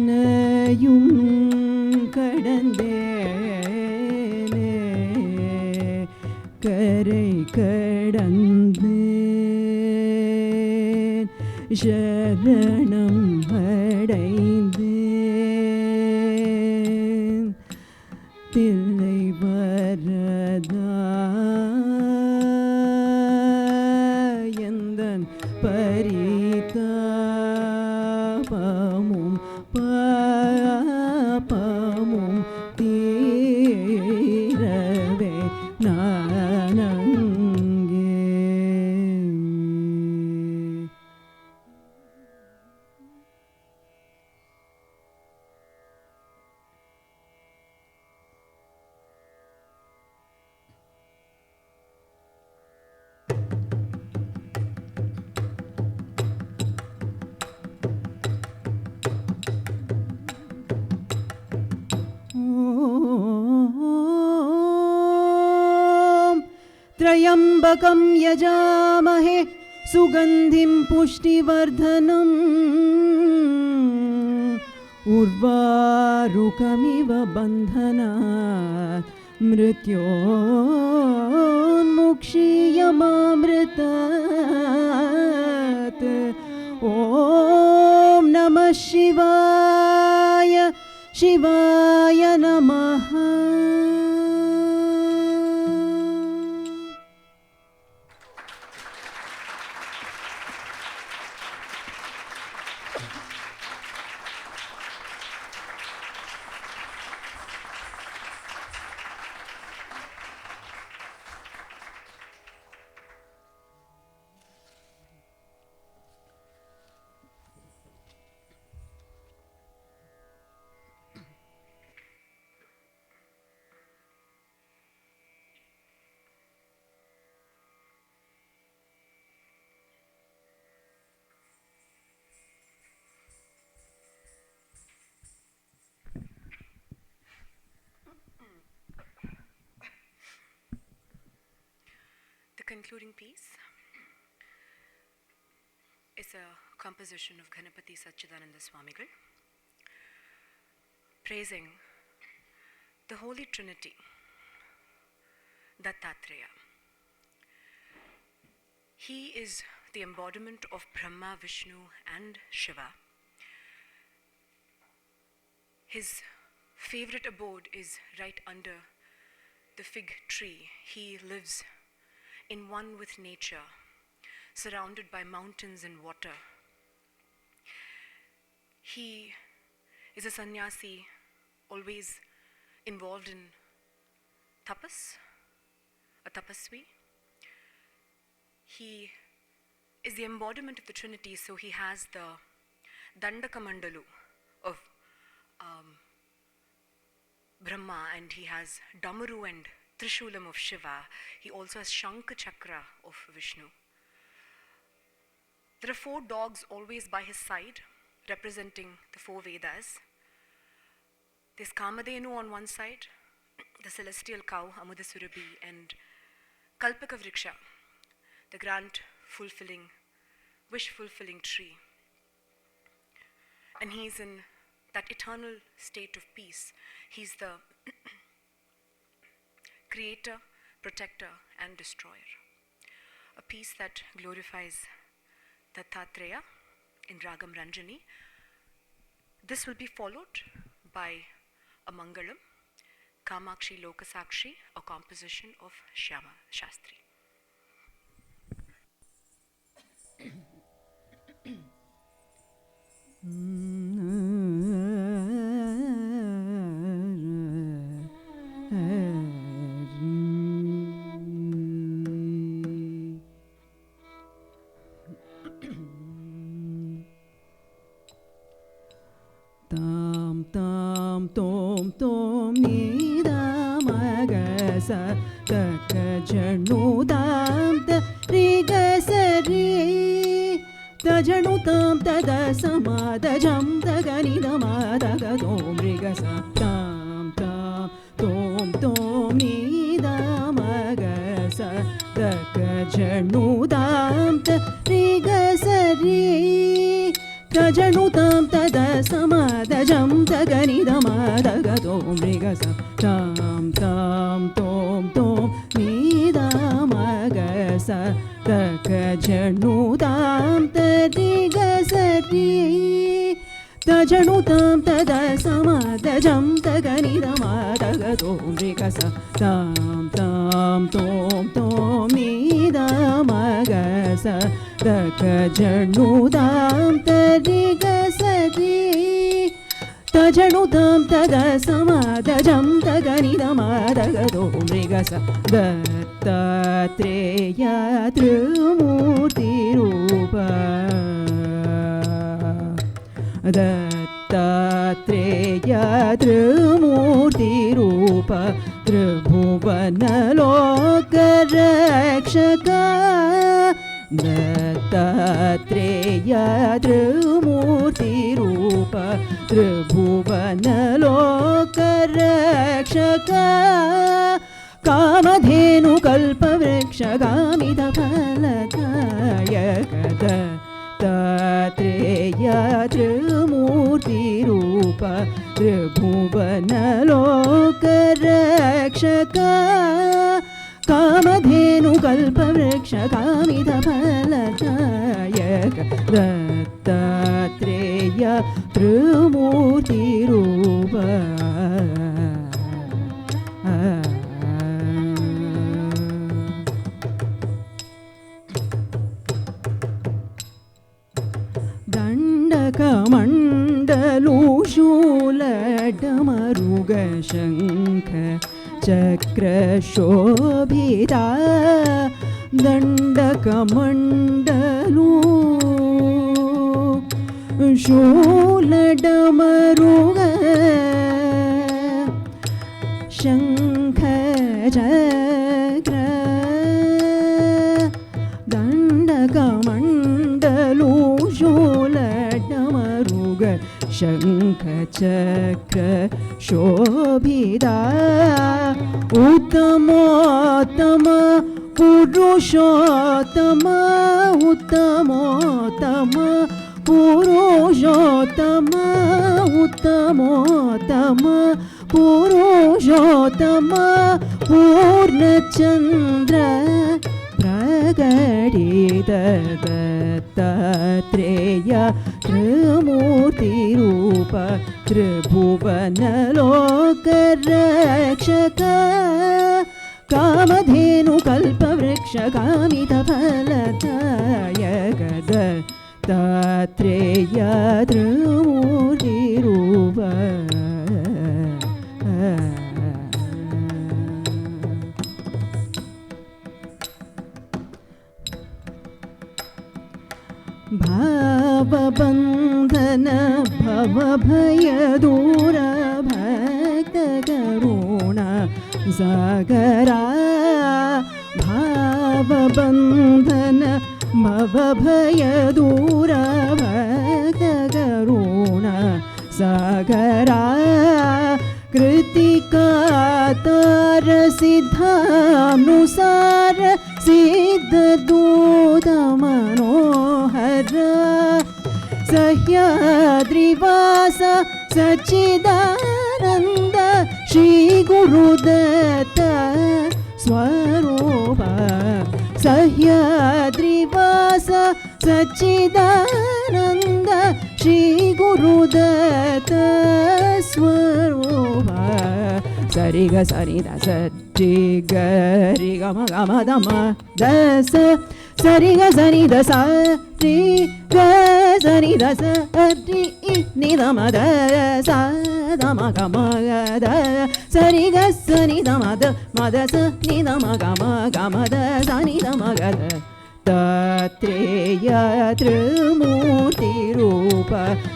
கடந்தேனே கரை கடந்தேன் சரணம் அடைந்தேன் தில்லை வரதா எந்தன் பரிதாபமும் பாபமும் தீரவே நானங்கே त्र्यम्बकं यजामहे सुगन्धिं पुष्टिवर्धनम् उर्वारुकमिव बन्धनात् मृत्योन्मुक्षीयमामृतात् ॐ नमः शिवाय शिवाय नमः। The concluding piece is a composition of Ganapati Satchidananda Swamigal, praising the Holy Trinity, Dattatreya. He is the embodiment of Brahma, Vishnu, and Shiva. His favorite abode is right under the fig tree. He lives in one with nature, surrounded by mountains and water. He is a sannyasi, always involved in tapas, a tapasvi. He is the embodiment of the Trinity, so he has the Dandakamandalu of Brahma, and he has Damaru and Trishulam of Shiva. He also has Shankha Chakra of Vishnu. There are 4 dogs always by his side, representing the 4 Vedas. There's Kamadhenu on one side, the celestial cow, Amada Surabi, and Kalpaka Vriksha, the grand fulfilling, wish-fulfilling tree. And he's in that eternal state of peace. He's the creator, protector, and destroyer. A piece that glorifies Dattatreya in Ragam Ranjani. This will be followed by a Mangalam, Kamakshi Lokasakshi, a composition of Shyama Shastri. Tom tom ni da ma ga sa ta ka janu dam ta ri ga sa ri ta janu tam ta da sa ma da jam ta ga ni da ma da ga tom ri ga sa tam tom ni da ma ga sa ta ka janu dam ta ri ga sa ri ta janu tam ta da sa ma da jam ta ga ni da ma da ga tom ri ga sa tam tom ni da ma ga sa ta ka janu tam ta ri ga sa ri ta janu tam ta da sa ma da jam ta ga ni da ma da ga tom ri ga sa tam tom ni da ma ga sa ta ka janu tam ta ri ga sa ri ta janu tam ta da sa ma da jam ta ga ni da ma da ga tom ri ga sa Dattatreya Trimurti Rupa Dattatreya Trimurti Rupa Tribhuvana Loka Rakshaka Dattatreya Trimurti Rupa Tribhuvana Loka Rakshaka Kamadhenu Kalpavriksha Gamita Phalakaya Dattatreya त्रिमूर्तिरूप त्रिभुवनलोकरक्षक कामधेनुकल्पवृक्षकामितफलदायक Dattatreya त्रिमूर्तिरूप दण्डकमण्डलूशूलडमरुगशङ्ख चक्रशोभिता दण्डकमण्डलू शूलडमरुग शङ्ख चक्र दण्डकमण्डलू शूलडमरुग शङ्ख चक्र शोभिता उत्तमोत्तम पुरुषोत्तम उत्तमोत्तम पुरुषोत्तम उत्तमोत्तम पुरुषोत्तम पूर्णचन्द्र प्रकटित दत्तात्रेय त्रिमूर्तिरूप त्रिभुवनलोकरक्षक कामधेनुकल्पवृक्षकामितफलदायक दत्तात्रेय त्रिमूर्तिरूप भावबन्धन भवभयदूर भक्तकरुणा सागरा भावबन्धन भवभयदूर भक्तकरुणा सागरा कृतिकातार सिद्धानुसार सिद्धदूत मनोहर सह्याद्रिवास सच्चिदानन्द श्री गुरुदत्त स्वरूप सह्याद्रिवास सच्चिदानन्द श्री गुरुदत्त स्वरूप सरि ग सरि द सरि ग रि ग म ग म द म द स सरि ग सरि द सरि ग सरि द सरि नि द म द स द म ग म ग द सरि ग सनि द म द स नि द म ग म द स नि द म ग द दत्तात्रेय त्रिमूर्तिरूप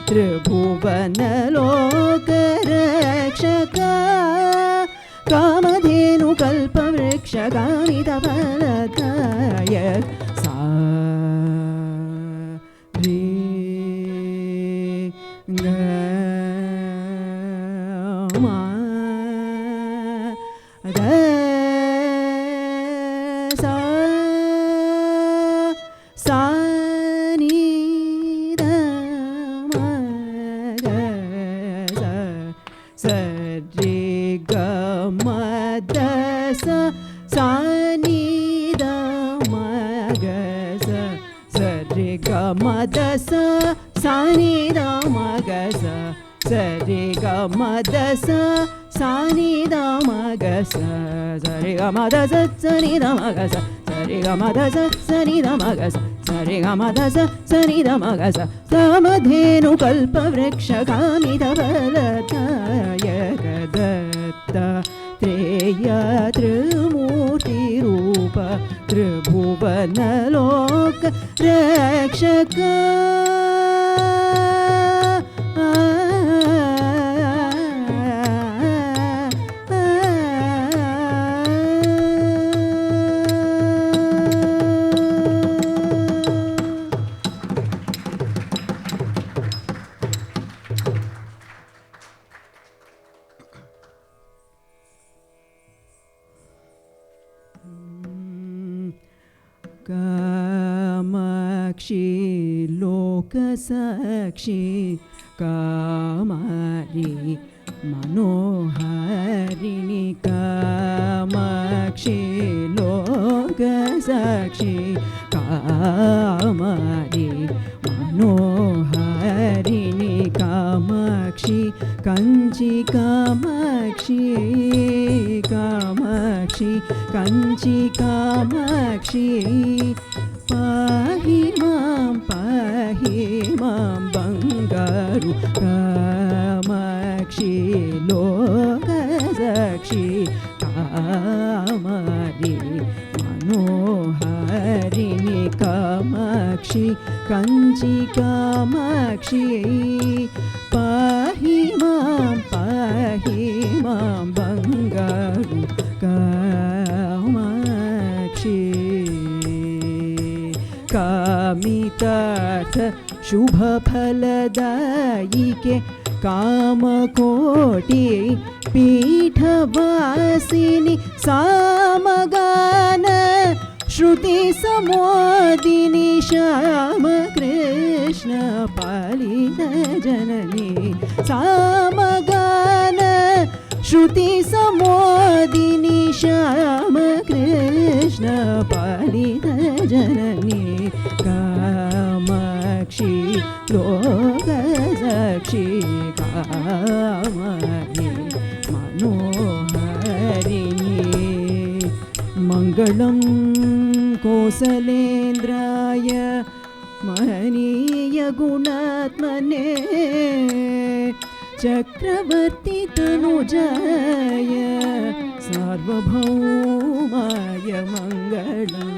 त्रिभुवनलोकरक्षक कामधेनुकल्पवृक्षकामितफलदायक सा रे ग म द सा सा नि द म ग स रे ग म द स सा नि द म ग स रे ग म द स सा नि द म ग स रे ग म द स सा नि द म ग स रे ग म द स सा नि द म ग स रे ग म द स सा नि द म ग स रे ग म द स सा नि द म ग स कामधेनुकल्पवृक्षकामितफलदायक दत्तात्रेय त्रिमूर्तिरूप त्रिभुवनलोकरक्षक लोकसाक्षी कामारी मनोहारिणी कामाक्षी लोकसाक्षी कामारी मनोहारिणी कामाक्षी कंची कामाक्षी कामाक्षी कंची कामाक्षी पाहि मां बंगारु कामाक्षी लोकसाक्षी कामारी मनोहारिणी कामाक्षी कंची कामाक्षी पाहि मां बंगारु कामाक्षी कामितार्थ शुभफलदायिके कामकोटि पीठवासिनि सामगान श्रुति समोदिनी श्यामकृष्ण पालित जननी सामगान श्रुति समोदिनी श्यामकृष्ण पालित जननी कामाक्षी लोकसाक्षी कामारी मनोहारिणी मंगलं कोसलेन्द्राय महनीय गुणात्मने चक्रवर्ती तनुजाय सार्वभौमाय मंगलम्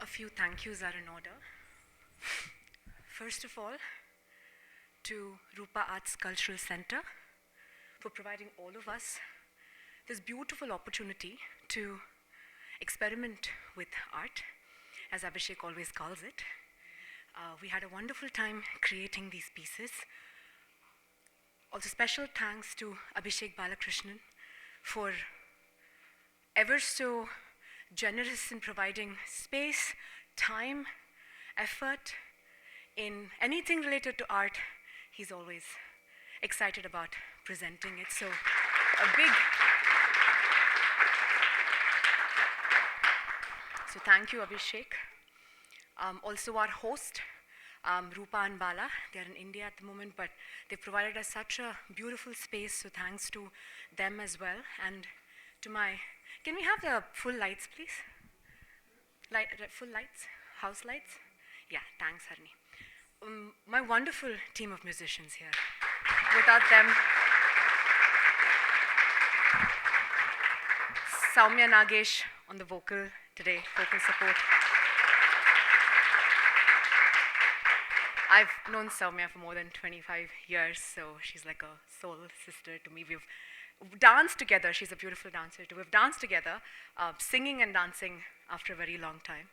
A few thank yous are in order. First of all, to Rupa Arts Cultural Center for providing all of us this beautiful opportunity to experiment with art, as Abhishek always calls it. We had a wonderful time creating these pieces. Also special thanks to Abhishek Balakrishnan for ever so generous in providing space, time, effort in anything related to art. He's always excited about presenting it. So thank you, Abhishek. Also our host, Rupa and Bala. They're in India at the moment, but they provided us such a beautiful space, so thanks to them as well. And to my, can we have the full lights, please? Full lights? House lights? Yeah, thanks, Harini. My wonderful team of musicians here. Without them, Soumya Nagesh on the vocal today, vocal support. I've known Soumya for more than 25 years, so she's like a soul sister to me. We've danced together. She's a beautiful dancer too. We've danced together, singing and dancing after a very long time.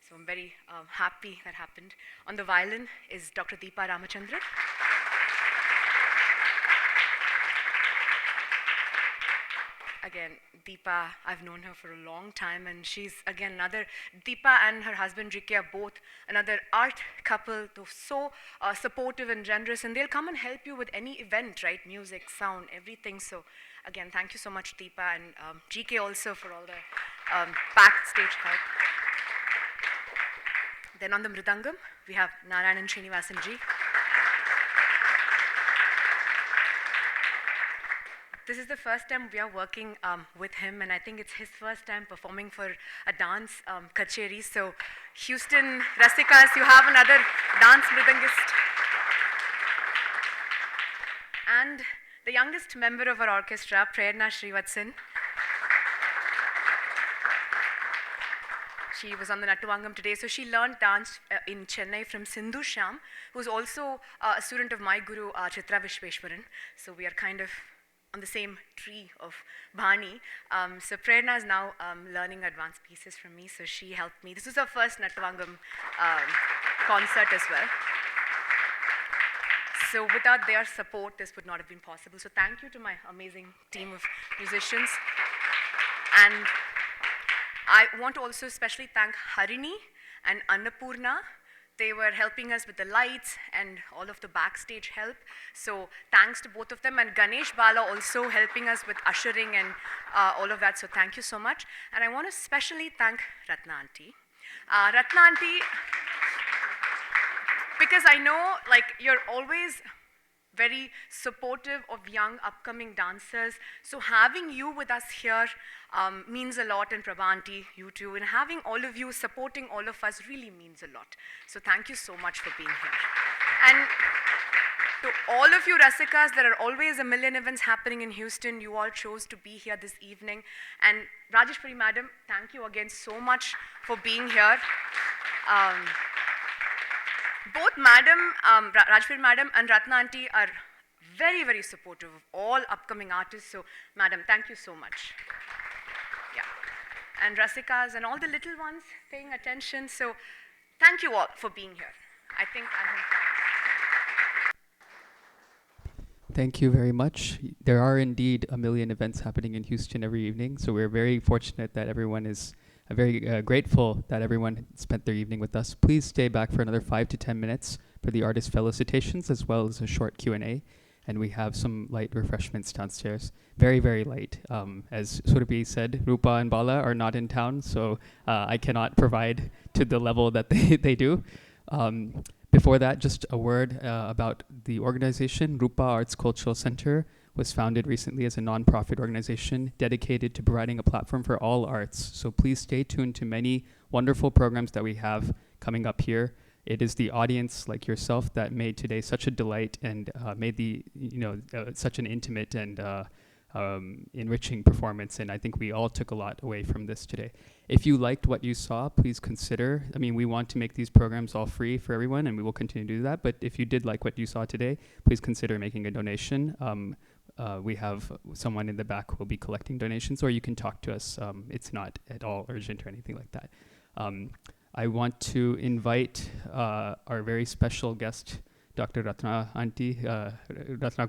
So I'm very happy that happened. On the violin is Dr. Deepa Ramachandran. Again, Deepa, I've known her for a long time, and she's, again, another, Deepa and her husband Rike are both another art couple. They're so supportive and generous, and they'll come and help you with any event, right? Music, sound, everything. So, again, thank you so much, Deepa, and GK also for all the backstage help. Then on the mridangam, we have Narayanan Srinivasan ji. This is the first time we are working with him, and I think it's his first time performing for a dance kacheri. So, Houston Rasikas, you have another dance mridangist. And the youngest member of our orchestra, Prerna Srivatsan. She was on the Nattuvangam today. So she learned dance in Chennai from Sindhu Shyam, who's also a student of my guru, Chitra Vishweshwaran. So we are kind of on the same tree of Bhani. So Prerna is now learning advanced pieces from me. So she helped me. This was her first Nattuvangam concert as well. So without their support, this would not have been possible. So thank you to my amazing team of musicians. And I want to also especially thank Harini and Annapurna. They were helping us with the lights and all of the backstage help. So thanks to both of them. And Ganesh Bala also helping us with ushering and all of that. So thank you so much. And I want to especially thank Ratna Aunty. Ratna Aunty, because I know like you're always very supportive of young upcoming dancers. So having you with us here means a lot, and Prabha Aunty, you too. And having all of you supporting all of us really means a lot. So thank you so much for being here. And to all of you Rasikas, there are always a million events happening in Houston. You all chose to be here this evening. And Rajeshwari Madam, thank you again so much for being here. Both Rajeshwari Madam and Ratna Aunty are very, very supportive of all upcoming artists. So, Madam, thank you so much. Yeah. And Rasikas and all the little ones paying attention. So, thank you all for being here. Thank you very much. There are indeed a million events happening in Houston every evening, so we're very fortunate that everyone is very grateful that everyone spent their evening with us. Please stay back for another 5 to 10 minutes for the artist felicitations as well as a short Q&A. And we have some light refreshments downstairs. Very, very light. As Surabi said, Rupa and Bala are not in town, so I cannot provide to the level that they do. Before that, just a word about the organization. Rupa Arts Cultural Center was founded recently as a nonprofit organization dedicated to providing a platform for all arts. So please stay tuned to many wonderful programs that we have coming up here. It is the audience like yourself that made today such a delight and made the such an intimate and enriching performance. And I think we all took a lot away from this today. If you liked what you saw, please consider. I mean, we want to make these programs all free for everyone, and we will continue to do that. But if you did like what you saw today, please consider making a donation. We have someone in the back who will be collecting donations, or you can talk to us. It's not at all urgent or anything like that. I want to invite our very special guest, Dr. Ratna Aunty, Ratna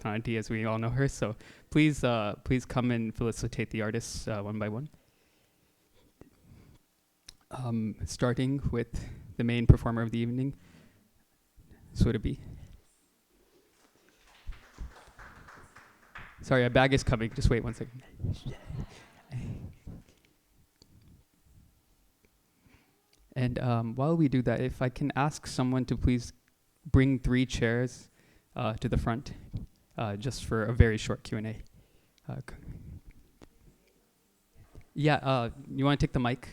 Aunty, as we all know her. So please come and felicitate the artists one by one. Starting with the main performer of the evening, Surabi. Sorry, a bag is coming. Just wait 1 second. And while we do that, if I can ask someone to please bring 3 chairs to the front, just for a very short Q&A. Yeah, you want to take the mic?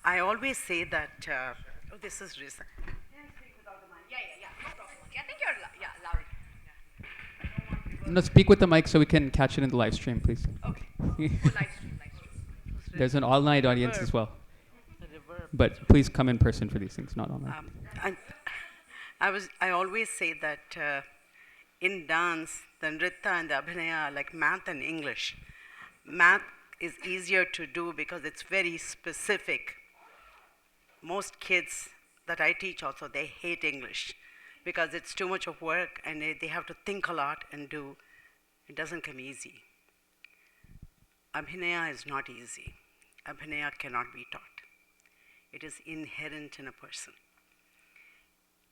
I always say that, this is Risa. I think you're loud. No, speak with the mic so we can catch it in the live stream, please. Okay. Live stream. There's an all-night audience as well. But please come in person for these things, not online. I always say that in dance, the nritta and the abhinaya are like math and English. Math is easier to do because it's very specific. Most kids that I teach also, they hate English because it's too much of work and they have to think a lot and do. It doesn't come easy. Abhinaya is not easy. Abhinaya cannot be taught. It is inherent in a person.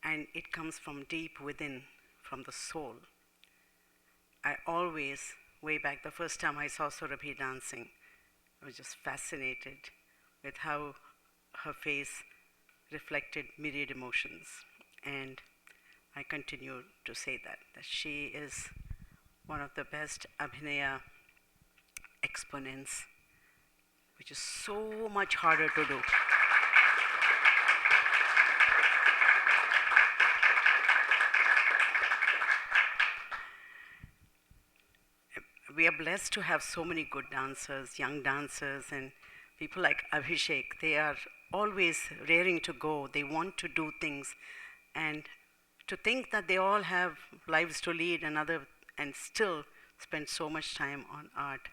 And it comes from deep within, from the soul. I always, way back, the first time I saw Surabi dancing, I was just fascinated with how her face reflected myriad emotions. And I continue to say that she is one of the best Abhinaya exponents, which is so much harder to do. we are blessed to have so many good dancers, young dancers, and people like Abhishek. They are always raring to go. They want to do things. And to think that they all have lives to lead and still spend so much time on art.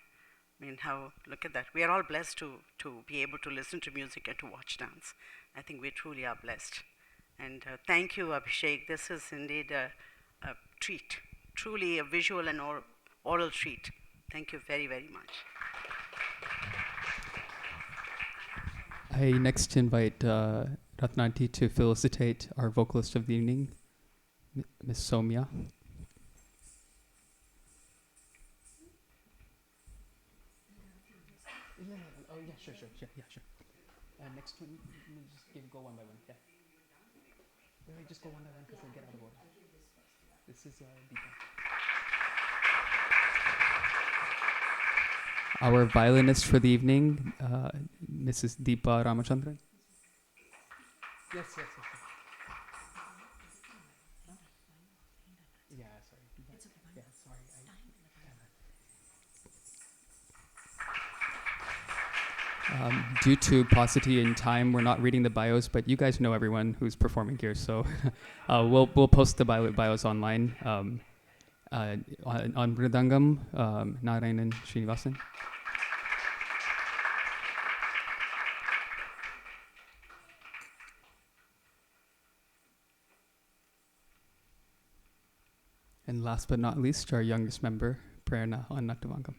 I mean, look at that. We are all blessed to be able to listen to music and to watch dance. I think we truly are blessed. And thank you, Abhishek. This is indeed a treat, truly a visual and oral treat. Thank you very, very much. I next invite Ratnati to felicitate our vocalist of the evening, Miss Somya. Oh, yeah, sure. Next one, just go one by one, yeah. Wait, just go one by one because I get out of order. This is Deepa. Our violinist for the evening, Mrs. Deepa Ramachandran. Yes. Yeah, sorry. It's okay. Yeah, sorry. Due to paucity in time, we're not reading the bios, but you guys know everyone who's performing here, so we'll post the bios online. On Mridangam, Narayanan Srinivasan. And last but not least, our youngest member, Prerna on Nattavangam.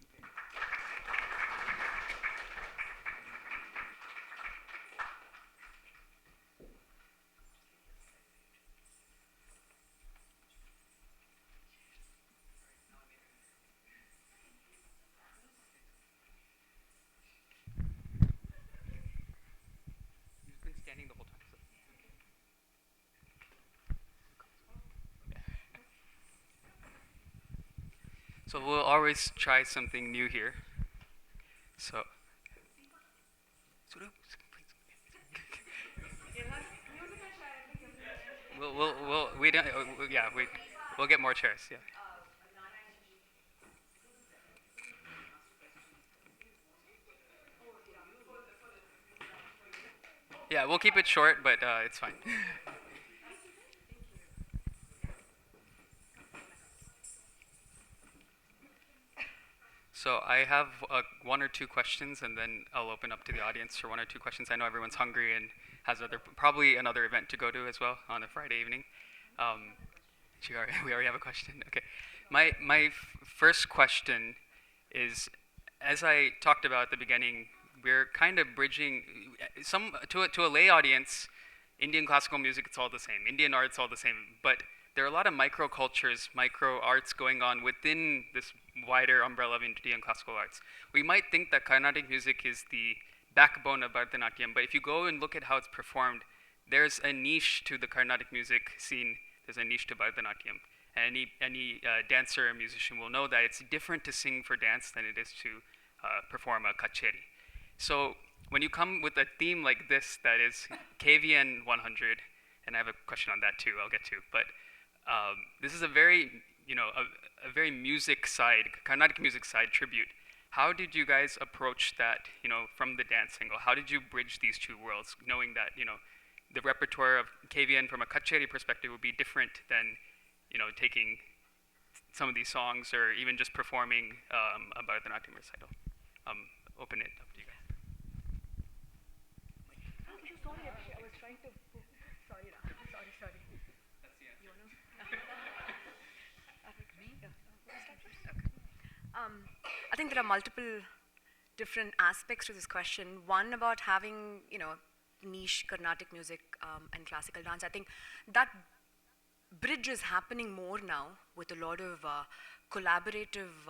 He's been standing the whole time. So we'll always try something new here. So, we'll get more chairs. Yeah. Yeah, we'll keep it short, but it's fine. So I have one or two questions, and then I'll open up to the audience for one or two questions. I know everyone's hungry and has probably another event to go to as well on a Friday evening. We already have a question. Okay, my first question is, as I talked about at the beginning, we're kind of bridging to a lay audience. Indian classical music, it's all the same. Indian art, it's all the same. But there are a lot of microcultures, micro arts going on within this wider umbrella of Indian classical arts. We might think that Carnatic music is the backbone of Bharatanatyam, but if you go and look at how it's performed, there's a niche to the Carnatic music scene. There's a niche to Bharatanatyam. And any dancer or musician will know that it's different to sing for dance than it is to perform a kacheri. So when you come with a theme like this that is KVN 100, and I have a question on that too, I'll get to, but this is a very, a very music side, Carnatic music side tribute. How did you guys approach that, from the dance angle? How did you bridge these two worlds, knowing that, the repertoire of KVN from a kacheri perspective would be different than, taking some of these songs or even just performing a Bharatanatyam recital? Open it up to you guys. Sorry, I was trying to. Sorry. That's the answer. You wanna? I think there are multiple different aspects to this question. One about having, niche Carnatic music and classical dance. I think that bridge is happening more now with a lot of collaborative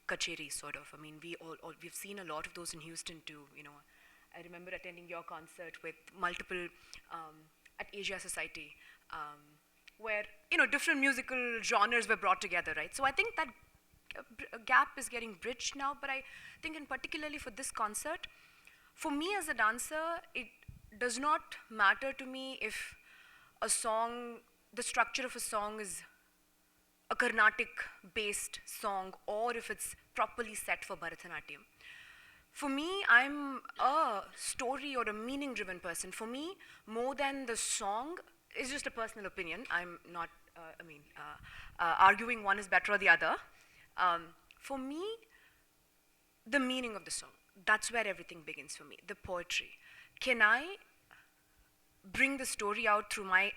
kacheris, sort of. I mean, we've seen a lot of those in Houston too. I remember attending your concert with multiple at Asia Society, where different musical genres were brought together, right? So I think that gap is getting bridged now. But I think, in particularly for this concert, for me as a dancer, it does not matter to me if a song, the structure of a song is a Carnatic-based song, or if it's properly set for Bharatanatyam. For me, I'm a story or a meaning driven person. For me, more than the song, is just a personal opinion. I'm not, arguing one is better or the other. For me, the meaning of the song, that's where everything begins for me, the poetry. Can I bring the story out through my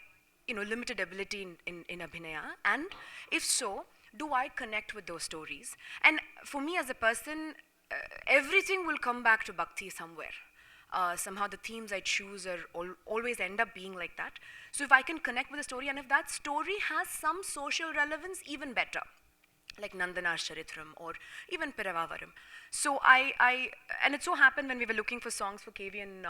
limited ability in Abhinaya? And if so, do I connect with those stories? And for me as a person, everything will come back to bhakti somewhere. Somehow the themes I choose are always end up being like that. So if I can connect with the story, and if that story has some social relevance, even better, like Nandana's Charitram or even Piravaram. So and it so happened when we were looking for songs for KVN,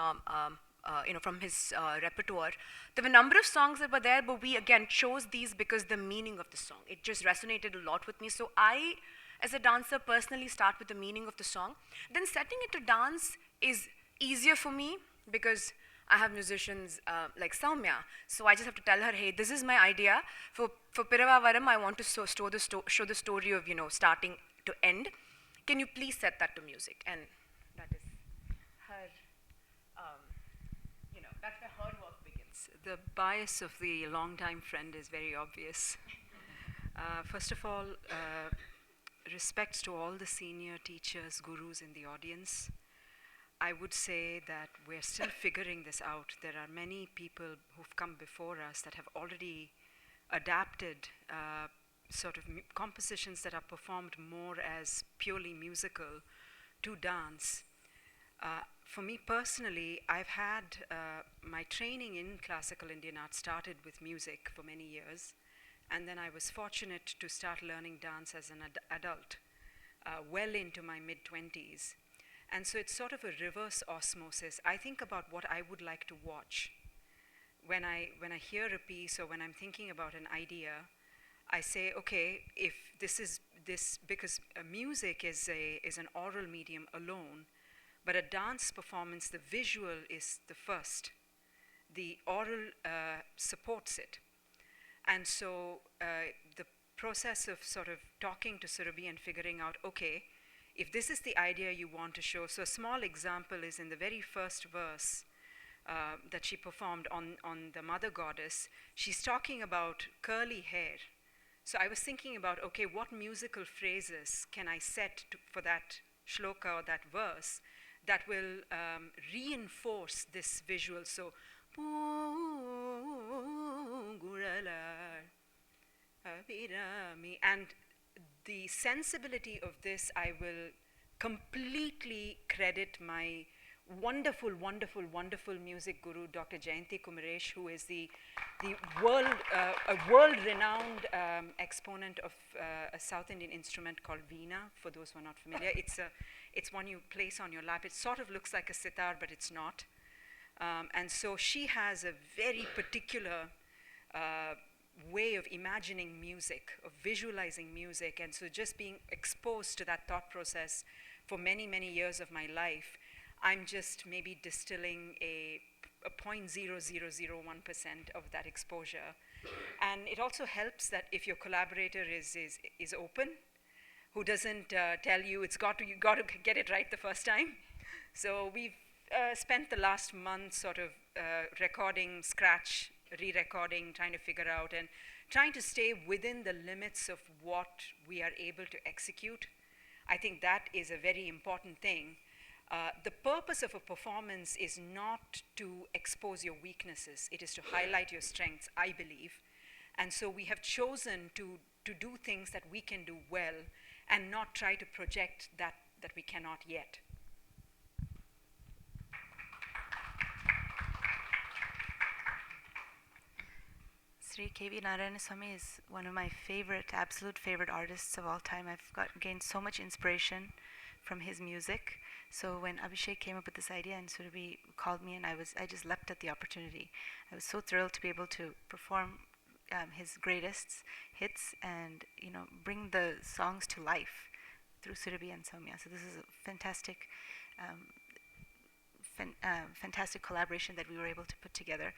from his repertoire, there were a number of songs that were there, but we again chose these because the meaning of the song, it just resonated a lot with me. So I, as a dancer, personally start with the meaning of the song. Then setting it to dance is easier for me because I have musicians like Soumya. So I just have to tell her, hey, this is my idea. For Piravaram, I want to show the story of, starting to end. Can you please set that to music? And that is her, that's where her work begins. The bias of the longtime friend is very obvious. First of all, respects to all the senior teachers, gurus in the audience. I would say that we're still figuring this out. There are many people who've come before us that have already adapted compositions that are performed more as purely musical to dance. For me personally, I've had my training in classical Indian art started with music for many years, and then I was fortunate to start learning dance as an adult, well into my mid-20s. And so it's sort of a reverse osmosis. I think about what I would like to watch. When I hear a piece or when I'm thinking about an idea, I say, okay, if this because music is an oral medium alone, but a dance performance, the visual is the first. The oral supports it. And so the process of sort of talking to Surabi and figuring out, okay, if this is the idea you want to show, so a small example is in the very first verse that she performed on the Mother Goddess, she's talking about curly hair. So I was thinking about, okay, what musical phrases can I set for that shloka or that verse that will reinforce this visual? So, and the sensibility of this, I will completely credit my wonderful, wonderful, wonderful music guru, Dr. Jayanti Kumaresh, who is a world-renowned exponent of a South Indian instrument called veena. For those who are not familiar, it's one you place on your lap. It sort of looks like a sitar, but it's not. And so she has a very particular way of imagining music, of visualizing music, and so just being exposed to that thought process for many, many years of my life, I'm just maybe distilling a 0.0001% of that exposure. And it also helps that if your collaborator is open, who doesn't tell you you got to get it right the first time. So we've spent the last month sort of recording scratch, re-recording, trying to figure out, and trying to stay within the limits of what we are able to execute. I think that is a very important thing. The purpose of a performance is not to expose your weaknesses. It is to highlight your strengths, I believe. And so we have chosen to do things that we can do well and not try to project that we cannot yet. Sri K.V. Narayanaswamy is one of my absolute favorite artists of all time. I've gained so much inspiration from his music. So when Abhishek came up with this idea and Surabi called me, and I just leapt at the opportunity. I was so thrilled to be able to perform his greatest hits and bring the songs to life through Surabi and Soumya. So this is a fantastic fantastic collaboration that we were able to put together.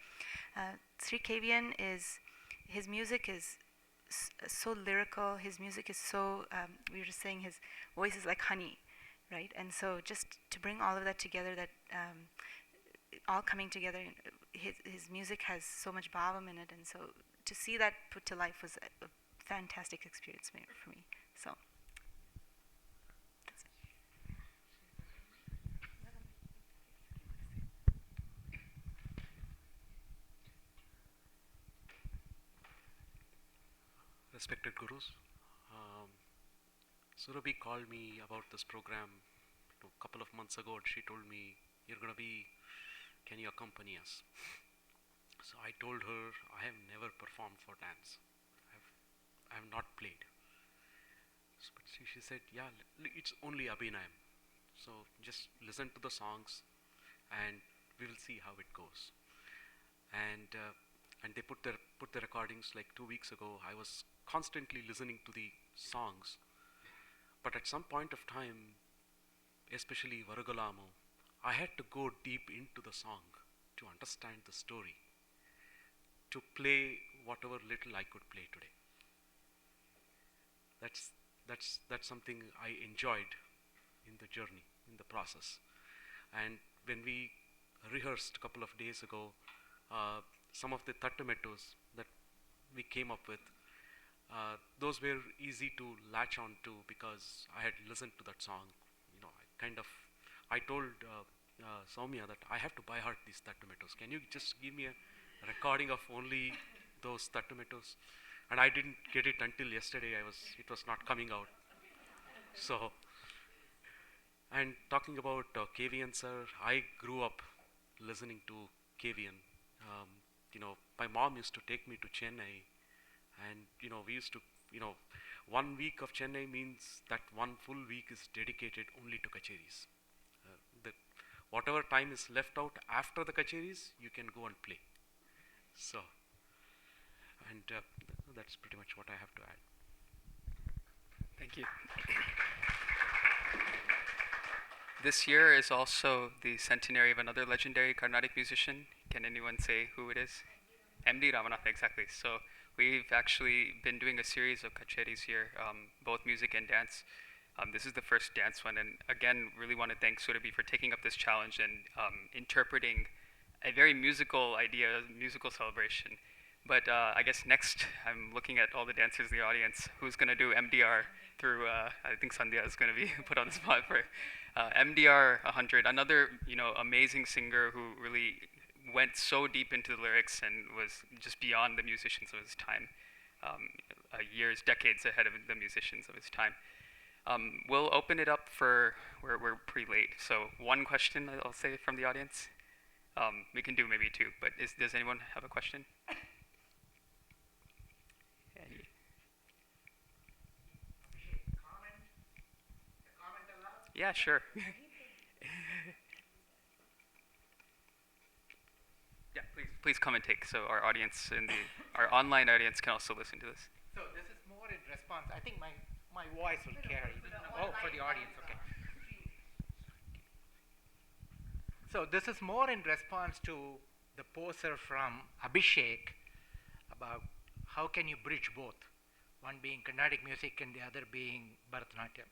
Sri KVN his music is so lyrical. His music is so, we were just saying his voice is like honey, right? And so just to bring all of that together, that all coming together, his music has so much bhavam in it, and so to see that put to life was a fantastic experience for me. So that's it. Respected gurus, um, Surabi called me about this program a couple of months ago, and she told me, "You're gonna be, can you accompany us?" So I told her I have never performed for dance. I have not played. So, but she said, "Yeah, it's only Abhinayam. So just listen to the songs, and we will see how it goes." And they put the recordings like 2 weeks ago. I was constantly listening to the songs, but at some point of time, especially Varugalamu, I had to go deep into the song to understand the story, to play whatever little I could play today. That's something I enjoyed in the journey, in the process. And when we rehearsed a couple of days ago, some of the tattamentos that we came up with, those were easy to latch on to because I had listened to that song. You know, I told Soumya that I have to buy heart these tattamentos. Can you just give me a recording of only those tattamentos? And I didn't get it until yesterday. It was not coming out. So, and talking about KVN sir, I grew up listening to KVN. You know, my mom used to take me to Chennai, and you know, we used to, you know, 1 week of Chennai means that one full week is dedicated only to kacheris. The whatever time is left out after the kacheris, you can go and play. So, and that's pretty much what I have to add. Thank you. This year is also the centenary of another legendary Carnatic musician. Can anyone say who it is? M.D. Ramanathan, exactly. So we've actually been doing a series of kacheris here, both music and dance. This is the first dance one, and again, really want to thank Surabi for taking up this challenge and interpreting a very musical idea, musical celebration. But I guess next, I'm looking at all the dancers in the audience. Who's going to do MDR through? I think Sandhya is going to be put on the spot for MDR 100. Another, you know, amazing singer who really went so deep into the lyrics and was just beyond the musicians of his time, years, decades ahead of the musicians of his time. We'll open it up for, we're pretty late, so one question I'll say from the audience. We can do maybe two, but does anyone have a question? Any? Comment allowed? Yeah, sure. Yeah, please come and take, so our audience our online audience can also listen to this. So this is more in response. I think my voice will carry. Oh, for the audience, okay. So this is more in response to the poser from Abhishek about how can you bridge both, one being Carnatic music and the other being Bharatanatyam.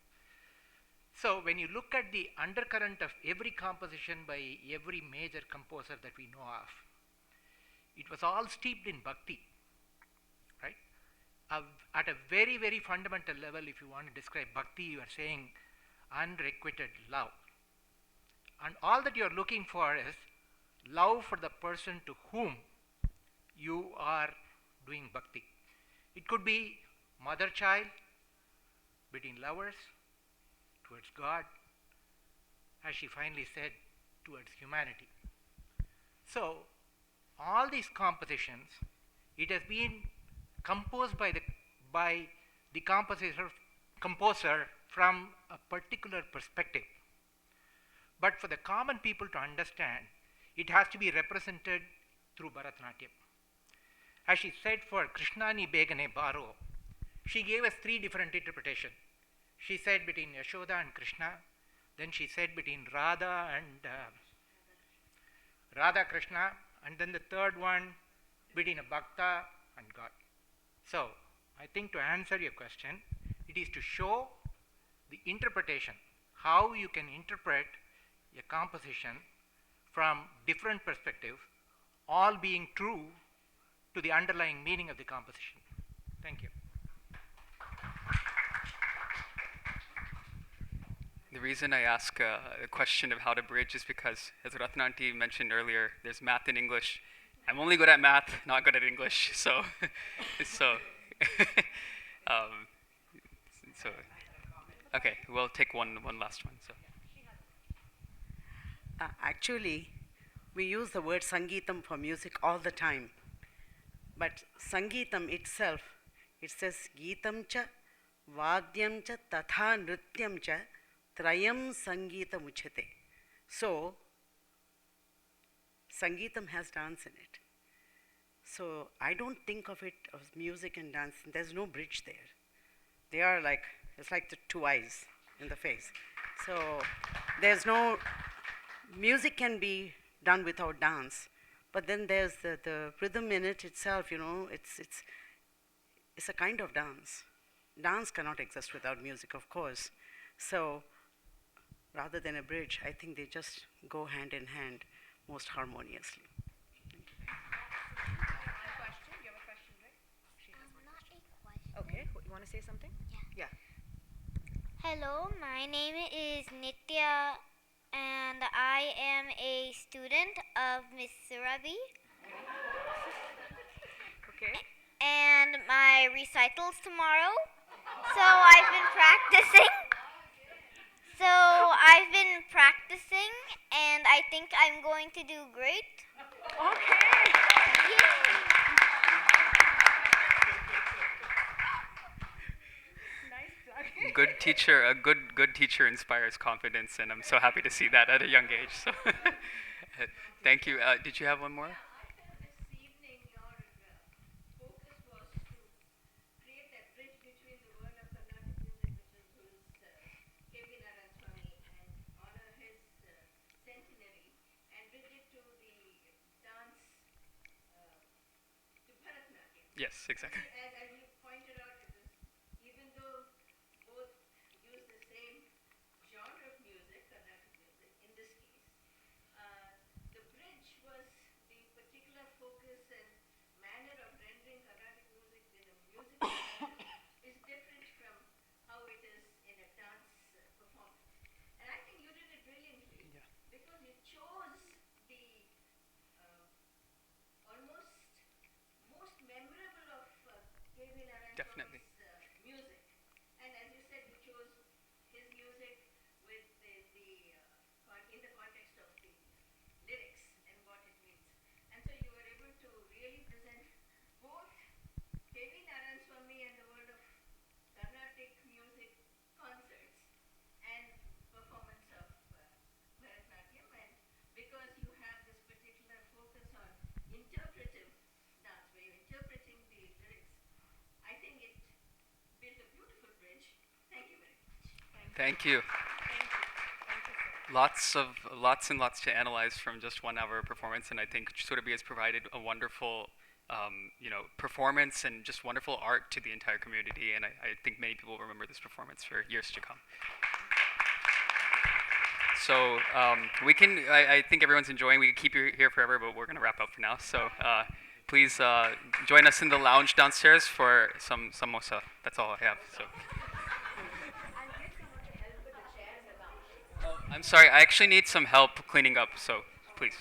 So when you look at the undercurrent of every composition by every major composer that we know of, it was all steeped in bhakti, right? At a very, very fundamental level, if you want to describe bhakti, you are saying unrequited love. And all that you are looking for is love for the person to whom you are doing bhakti. It could be mother-child, between lovers, towards God, as she finally said, towards humanity. So, all these compositions, it has been composed by the composer from a particular perspective. But for the common people to understand, it has to be represented through Bharatanatyam. As she said for Krishnani Begane Baro, she gave us three different interpretations. She said between Yashoda and Krishna, then she said between Radha and Radha Krishna, and then the third one between a Bhakta and God. So, I think to answer your question, it is to show the interpretation, how you can interpret a composition from different perspectives, all being true to the underlying meaning of the composition. Thank you. The reason I ask a question of how to bridge is because, as Ratnanti mentioned earlier, there's math and English. I'm only good at math, not good at English. So, so, um, so, okay, we'll take one last one. So, Actually, we use the word Sangeetam for music all the time. But Sangeetam itself, it says Geetam cha, Vadyam cha, Tatha Nrityam cha, Trayam Sangeetam Uchate. So, Sangeetam has dance in it. So, I don't think of it as music and dance. There's no bridge there. They are like, it's like the two eyes in the face. So, there's no, music can be done without dance. But then there's the rhythm in it itself, you know, it's a kind of dance. Dance cannot exist without music, of course. So rather than a bridge, I think they just go hand in hand most harmoniously. Okay, you want to say something? Yeah. Hello, my name is Nitya and I am a student of Miss Surabi. Okay. And my recital's tomorrow. So I've been practicing and I think I'm going to do great. Okay. Nice plug. good teacher, a good teacher inspires confidence, and I'm so happy to see that at a young age. So, thank you. Did you have one more? Yes, exactly. As you pointed out, it was, even though both use the same genre of music, Carnatic music, in this case, the bridge was the particular focus and manner of rendering Carnatic music in a musical manner is different from how it is in a dance performance. And I think you did it brilliantly because you chose the almost most memorable of KVN Definitely. music. And as you said, you chose his music with in the context of the lyrics and what it means. And so you were able to really present both KV Narayan and the world of Carnatic music concerts and performance of Bharatanatyam. And because you have this particular focus on interpretive dance, where you're interpreting the lyrics, I think it built a beautiful bridge. Thank you very much. Thank you. Lots and lots to analyze from just 1 hour of performance, and I think Surabi has provided a wonderful, performance and just wonderful art to the entire community, and I think many people will remember this performance for years to come. So I think everyone's enjoying. We can keep you here forever, but we're going to wrap up for now. So please join us in the lounge downstairs for some samosa. That's all I have. So. Oh, I'm sorry, I actually need some help cleaning up, so please.